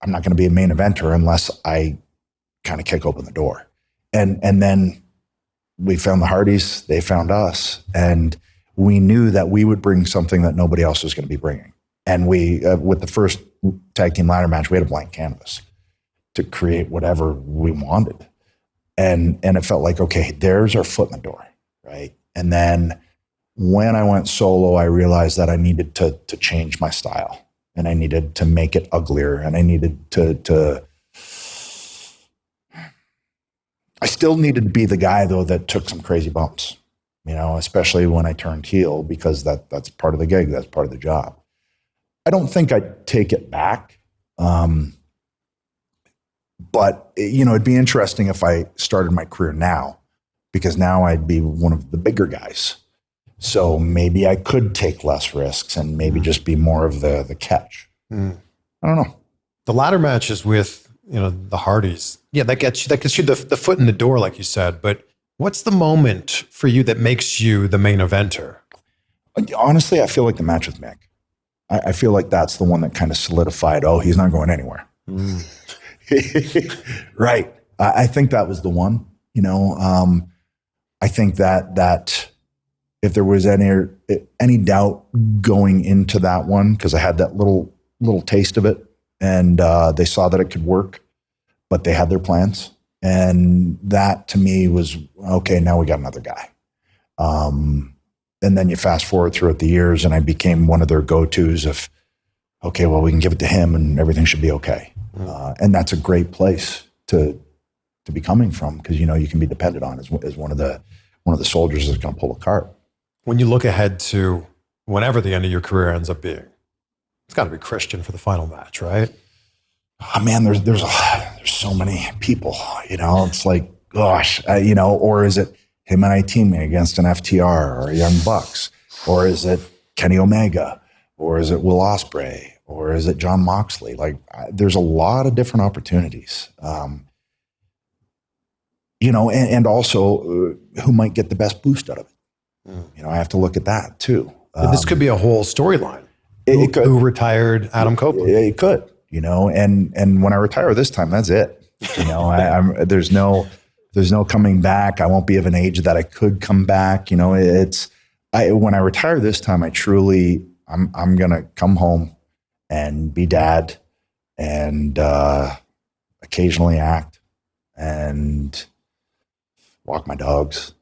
I'm not going to be a main eventer unless I kind of kick open the door. And then we found the Hardys, they found us, and we knew that we would bring something that nobody else was going to be bringing. And we, with the first tag team ladder match, we had a blank canvas to create whatever we wanted. And it felt like, okay, there's our foot in the door, right? And then when I went solo, I realized that I needed to change my style, and I needed to make it uglier, and I needed to I still needed to be the guy, though, that took some crazy bumps, especially when I turned heel, because that's part of the gig, that's part of the job. I don't think I'd take it back. But, it'd be interesting if I started my career now, because now I'd be one of the bigger guys. So maybe I could take less risks and maybe just be more of the catch. I don't know. The ladder matches with, the Hardys. Yeah, that gets you the foot in the door, like you said. But what's the moment for you that makes you the main eventer? Honestly, I feel like the match with Mick. I feel like that's the one that kind of solidified, he's not going anywhere. Right. I think that was the one, I think that if there was any doubt going into that one, because I had that little taste of it, and they saw that it could work, but they had their plans. And that to me was, okay, now we got another guy. And then you fast forward throughout the years, and I became one of their go-tos of, okay, well, we can give it to him and everything should be okay. And that's a great place to be coming from, because, you can be depended on as one of the soldiers that's going to pull a cart. When you look ahead to whenever the end of your career ends up being, it's got to be Christian for the final match, right? Oh, man, there's so many people, it's like, gosh, or is it him and I teaming against an FTR or a Young Bucks, or is it Kenny Omega, or is it Will Ospreay, or is it John Moxley? Like, there's a lot of different opportunities, and also who might get the best boost out of it. I have to look at that too. This could be a whole storyline. It could. Who retired Adam Copeland? It could, and when I retire this time, that's it. There's no coming back. I won't be of an age that I could come back. When I retire this time, I'm going to come home and be dad and occasionally act and walk my dogs.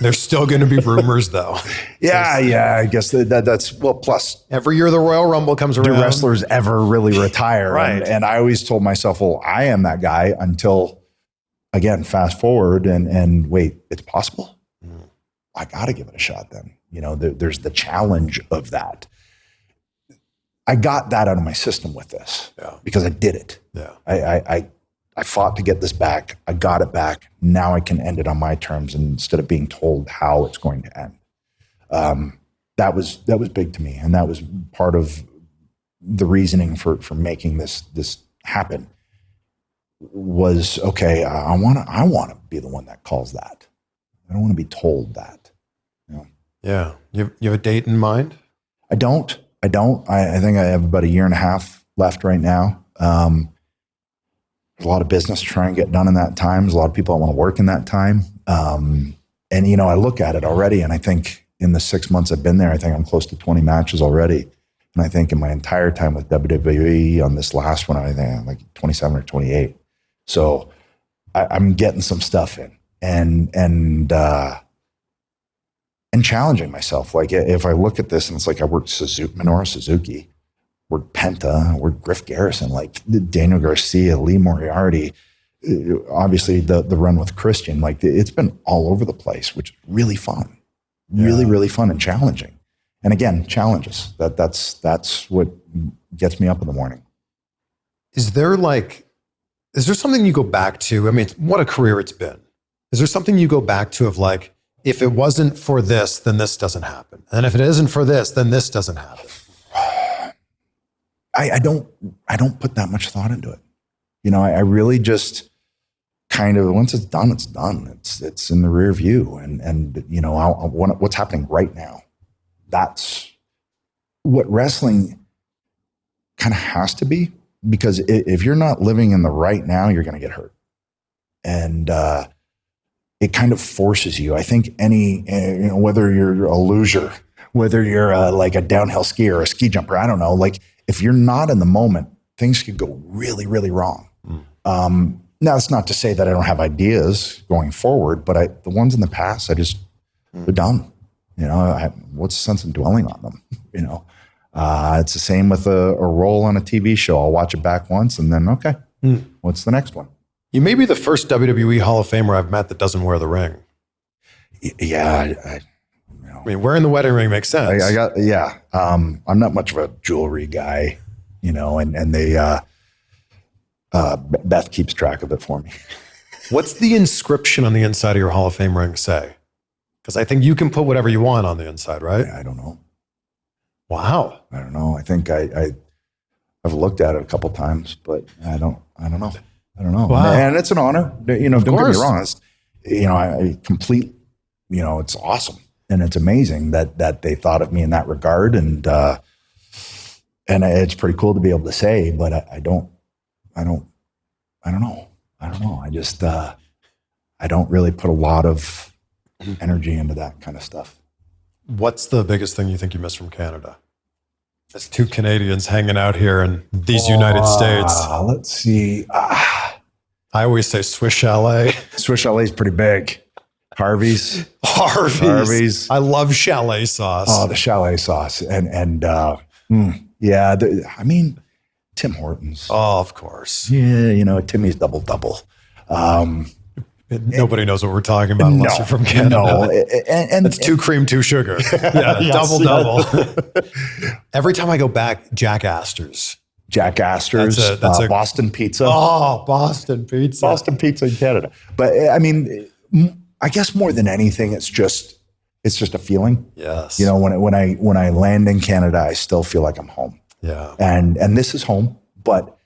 There's still going to be rumors, though. Yeah. I guess that's plus every year the Royal Rumble comes around. Do wrestlers ever really retire? Right. And I always told myself, well, I am that guy until, again, fast forward and wait, it's possible. I got to give it a shot then. There's the challenge of that. I got that out of my system with this because I did it. Yeah. I fought to get this back. I got it back. Now I can end it on my terms instead of being told how it's going to end. That was big to me, and that was part of the reasoning for making this happen. Was okay. I want to be the one that calls that. I don't want to be told that. Yeah. You have a date in mind? I don't. I think I have about a year and a half left right now. There's a lot of business to try and get done in that time. There's a lot of people I want to work in that time. And, I look at it already, and I think in the 6 months I've been there, I think I'm close to 20 matches already. And I think in my entire time with WWE on this last one, I think I'm like 27 or 28. So I'm getting some stuff in and challenging myself. Like, if I look at this and it's like I worked Minoru Suzuki, worked Penta, worked Griff Garrison, like Daniel Garcia, Lee Moriarty, obviously the run with Christian, like it's been all over the place, which is really fun, really fun and challenging. And again, challenges. That's what gets me up in the morning. Is there something you go back to? I mean, what a career it's been. Is there something you go back to of like, if it wasn't for this, then this doesn't happen. And if it isn't for this, then this doesn't happen. I don't put that much thought into it. I really just kind of, once it's done, it's done. It's in the rear view. And you know, what's happening right now, that's what wrestling kind of has to be, because if you're not living in the right now, you're going to get hurt. And it kind of forces you. I think you know, whether you're a loser, whether you're like a downhill skier or a ski jumper, I don't know, like if you're not in the moment, things could go really, really wrong. Now, it's not to say that I don't have ideas going forward, but the ones in the past, they're done. You know, what's the sense in dwelling on them? You know, it's the same with a role on a TV show. I'll watch it back once and then, okay, what's the next one? You may be the first WWE Hall of Famer I've met that doesn't wear the ring. Yeah. I mean, wearing the wedding ring makes sense. I'm not much of a jewelry guy, you know, and they, Beth keeps track of it for me. What's the inscription on the inside of your Hall of Fame ring say? Because I think you can put whatever you want on the inside, right? I don't know. Wow. I don't know. I think I've looked at it a couple times, but I don't know. Wow. And it's an honor. You know, don't get me wrong. You know, I complete, you know, it's awesome. And it's amazing that they thought of me in that regard. And it's pretty cool to be able to say, but I don't know. I just, I don't really put a lot of energy into that kind of stuff. What's the biggest thing you think you miss from Canada? As two Canadians hanging out here in these United States. Let's see. I always say Swiss Chalet. Swiss Chalet is pretty big. Harvey's. I love chalet sauce. Oh, the chalet sauce. Yeah, I mean, Tim Hortons. Oh, of course. Yeah, you know, Timmy's double. Nobody knows what we're talking about unless you're from Canada. No, and it's 2 cream, 2 sugar. Yeah, yes. double. Every time I go back, Jack Astor's. That's a Boston pizza. Oh, Boston pizza. Boston pizza in Canada. But I mean, I guess more than anything, it's just a feeling. Yes. You know, when I land in Canada, I still feel like I'm home. Yeah. And this is home, but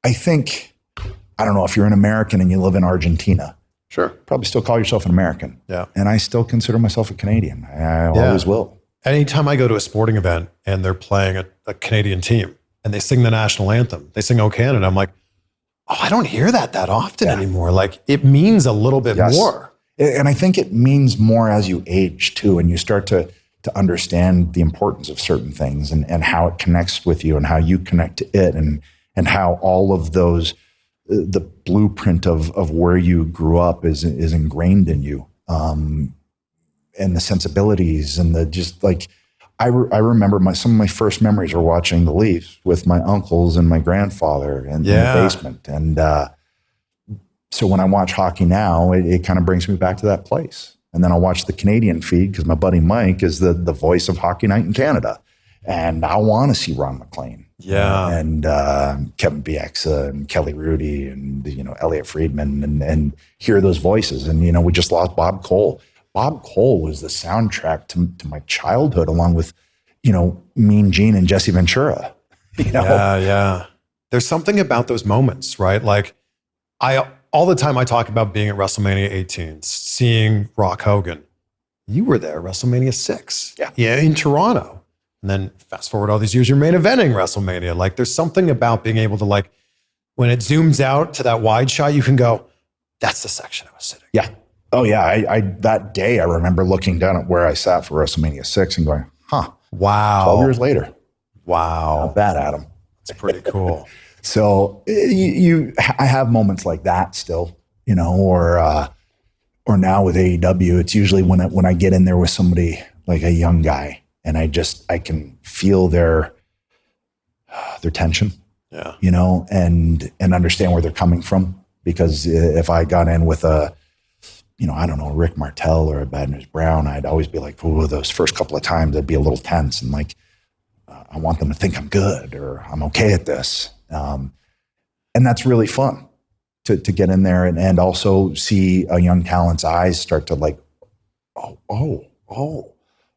I think, I don't know, if you're an American and you live in Argentina, sure, probably still call yourself an American. Yeah. And I still consider myself a Canadian. I always will. Anytime I go to a sporting event and they're playing a Canadian team and they sing the national anthem, they sing "O Canada," I'm like, oh, I don't hear that often anymore. Like, it means a little bit more. And I think it means more as you age too, and you start to understand the importance of certain things and how it connects with you and how you connect to it and how all of those, the blueprint of where you grew up is ingrained in you. And the sensibilities and the just like, I remember some of my first memories were watching the Leafs with my uncles and my grandfather in the basement. And so when I watch hockey now, it kind of brings me back to that place. And then I'll watch the Canadian feed because my buddy Mike is the voice of Hockey Night in Canada. And I want to see Ron McLean. Yeah. And Kevin Bieksa and Kelly Rudy and, you know, Elliot Friedman and hear those voices. And, you know, we just lost Bob Cole. Bob Cole was the soundtrack to my childhood, along with, you know, Mean Gene and Jesse Ventura. You know? Yeah. There's something about those moments, right? Like, all the time I talk about being at WrestleMania 18, seeing Rock Hogan. You were there, WrestleMania 6. Yeah, in Toronto. And then fast forward all these years, you're main eventing WrestleMania. Like, there's something about being able to, like, when it zooms out to that wide shot, you can go, that's the section I was sitting. Yeah. Oh yeah. I that day I remember looking down at where I sat for WrestleMania 6 and going, wow. 12 years later. Wow. Not bad, Adam. It's pretty cool. So I have moments like that still, you know, or now with AEW, it's usually when I get in there with somebody like a young guy and I can feel their tension, you know, and understand where they're coming from. Because if I got in with I don't know, Rick Martel or a Bad News Brown, I'd always be like, oh, those first couple of times I'd be a little tense and like, I want them to think I'm good or I'm okay at this. And that's really fun to get in there and also see a young talent's eyes start to like, oh,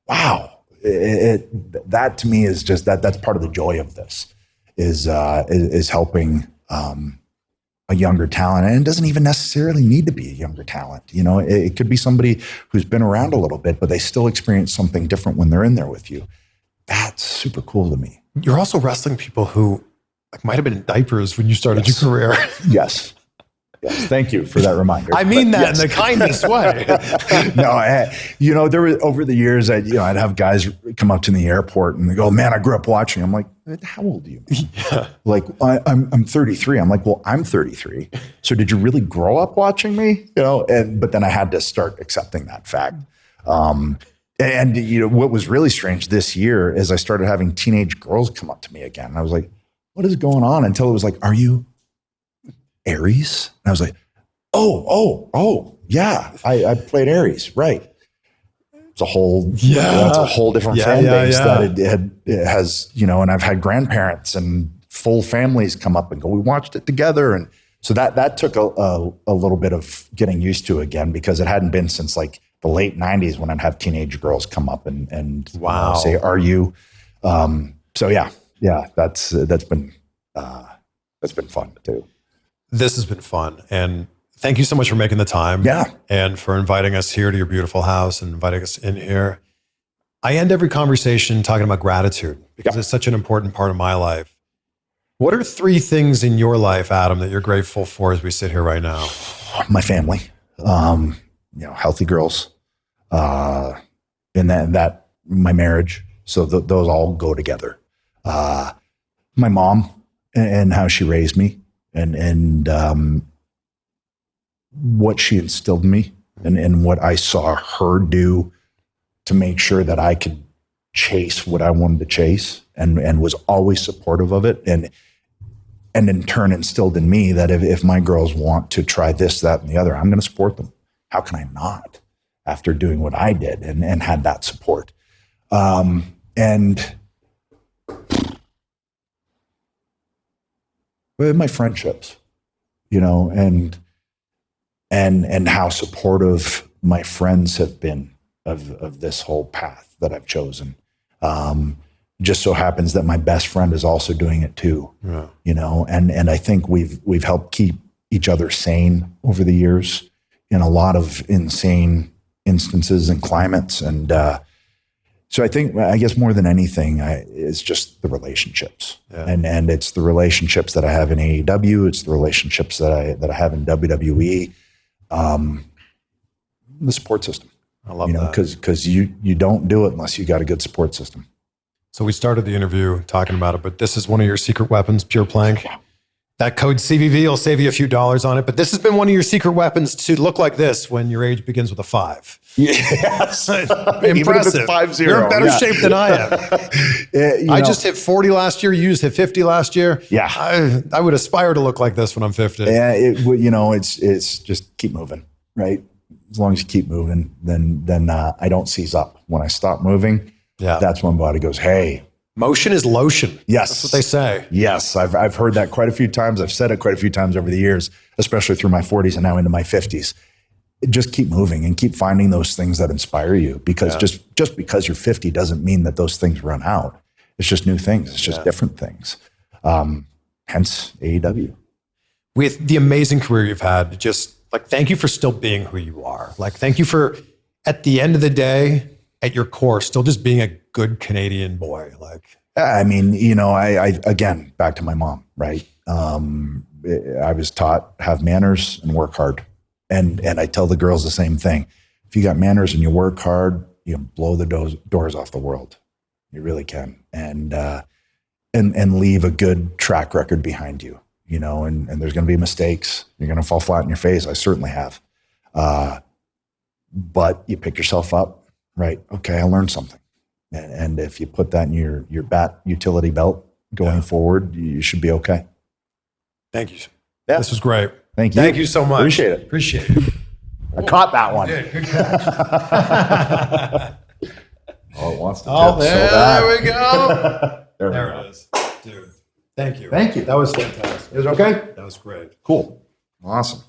wow. That to me is just that's part of the joy of this is helping a younger talent, and it doesn't even necessarily need to be a younger talent. You know, it could be somebody who's been around a little bit, but they still experience something different when they're in there with you. That's super cool to me. You're also wrestling people who like might have been in diapers when you started your career. Yes. Yes. Thank you for that reminder. I mean that in the kindest way. No, you know, there were over the years, I'd have guys come up to me in the airport and they go, "Man, I grew up watching." I'm like, "How old are you?" Yeah. Like, I'm 33. I'm like, "Well, I'm 33. So did you really grow up watching me?" You know, but then I had to start accepting that fact. And you know, what was really strange this year is I started having teenage girls come up to me again. And I was like, "What is going on?" Until it was like, "Are you Aries?" And I was like, oh, yeah, I played Aries, right. It's a whole, that's a whole different fan base that it has, you know, and I've had grandparents and full families come up and go, "We watched it together." And so that took a little bit of getting used to again, because it hadn't been since like the late 90s when I'd have teenage girls come up and wow. Say, "Are you?" So yeah, that's been fun too. This has been fun. And thank you so much for making the time. Yeah. And for inviting us here to your beautiful house and inviting us in here. I end every conversation talking about gratitude because it's such an important part of my life. What are 3 things in your life, Adam, that you're grateful for as we sit here right now? My family, you know, healthy girls, and that my marriage. So those all go together. My mom and how she raised me. And what she instilled in me and what I saw her do to make sure that I could chase what I wanted to chase and was always supportive of it. And in turn instilled in me that if my girls want to try this, that, and the other, I'm going to support them. How can I not after doing what I did and had that support? But my friendships, you know, and how supportive my friends have been of this whole path that I've chosen. Just so happens that my best friend is also doing it too, you know, and I think we've helped keep each other sane over the years in a lot of insane instances and climates. And so I guess more than anything, it's just the relationships, and it's the relationships that I have in AEW. It's the relationships that I have in WWE. The support system. I love that because you don't do it unless you got a good support system. So we started the interview talking about it, but this is one of your secret weapons, Pure Plank. Yeah. That code CVV will save you a few dollars on it, but this has been one of your secret weapons to look like this when your age begins with a 5. Yes. Impressive. 5-0. You're in better shape than I am. I just hit 40 last year. You just hit 50 last year. Yeah. I would aspire to look like this when I'm 50. Yeah. It's just keep moving, right? As long as you keep moving, then I don't seize up. When I stop moving, that's when my body goes, "Hey, motion is lotion." Yes. That's what they say. Yes. I've heard that quite a few times. I've said it quite a few times over the years, especially through my 40s and now into my 50s. Just keep moving and keep finding those things that inspire you, because just because you're 50 doesn't mean that those things run out. It's just new things. It's just different things. Hence AEW. With the amazing career you've had, just like, thank you for still being who you are. Like, thank you for, at the end of the day, at your core, still just being a good Canadian boy. Like, I mean, you know, I again, back to my mom, right? I was taught have manners and work hard. And I tell the girls the same thing. If you got manners and you work hard, you can blow the doors off the world. You really can. And leave a good track record behind you, you know, and there's going to be mistakes. You're going to fall flat in your face. I certainly have. But you pick yourself up, right? Okay, I learned something. And if you put that in your bat utility belt going forward, you should be okay. Thank you. Yeah. This was great. Thank you. Thank you so much. Appreciate it. I caught that one. You did. Good catch. Oh, it wants to tip so there we go. There it is. Dude, thank you. Thank you. That was fantastic. It was okay? That was great. Cool. Awesome.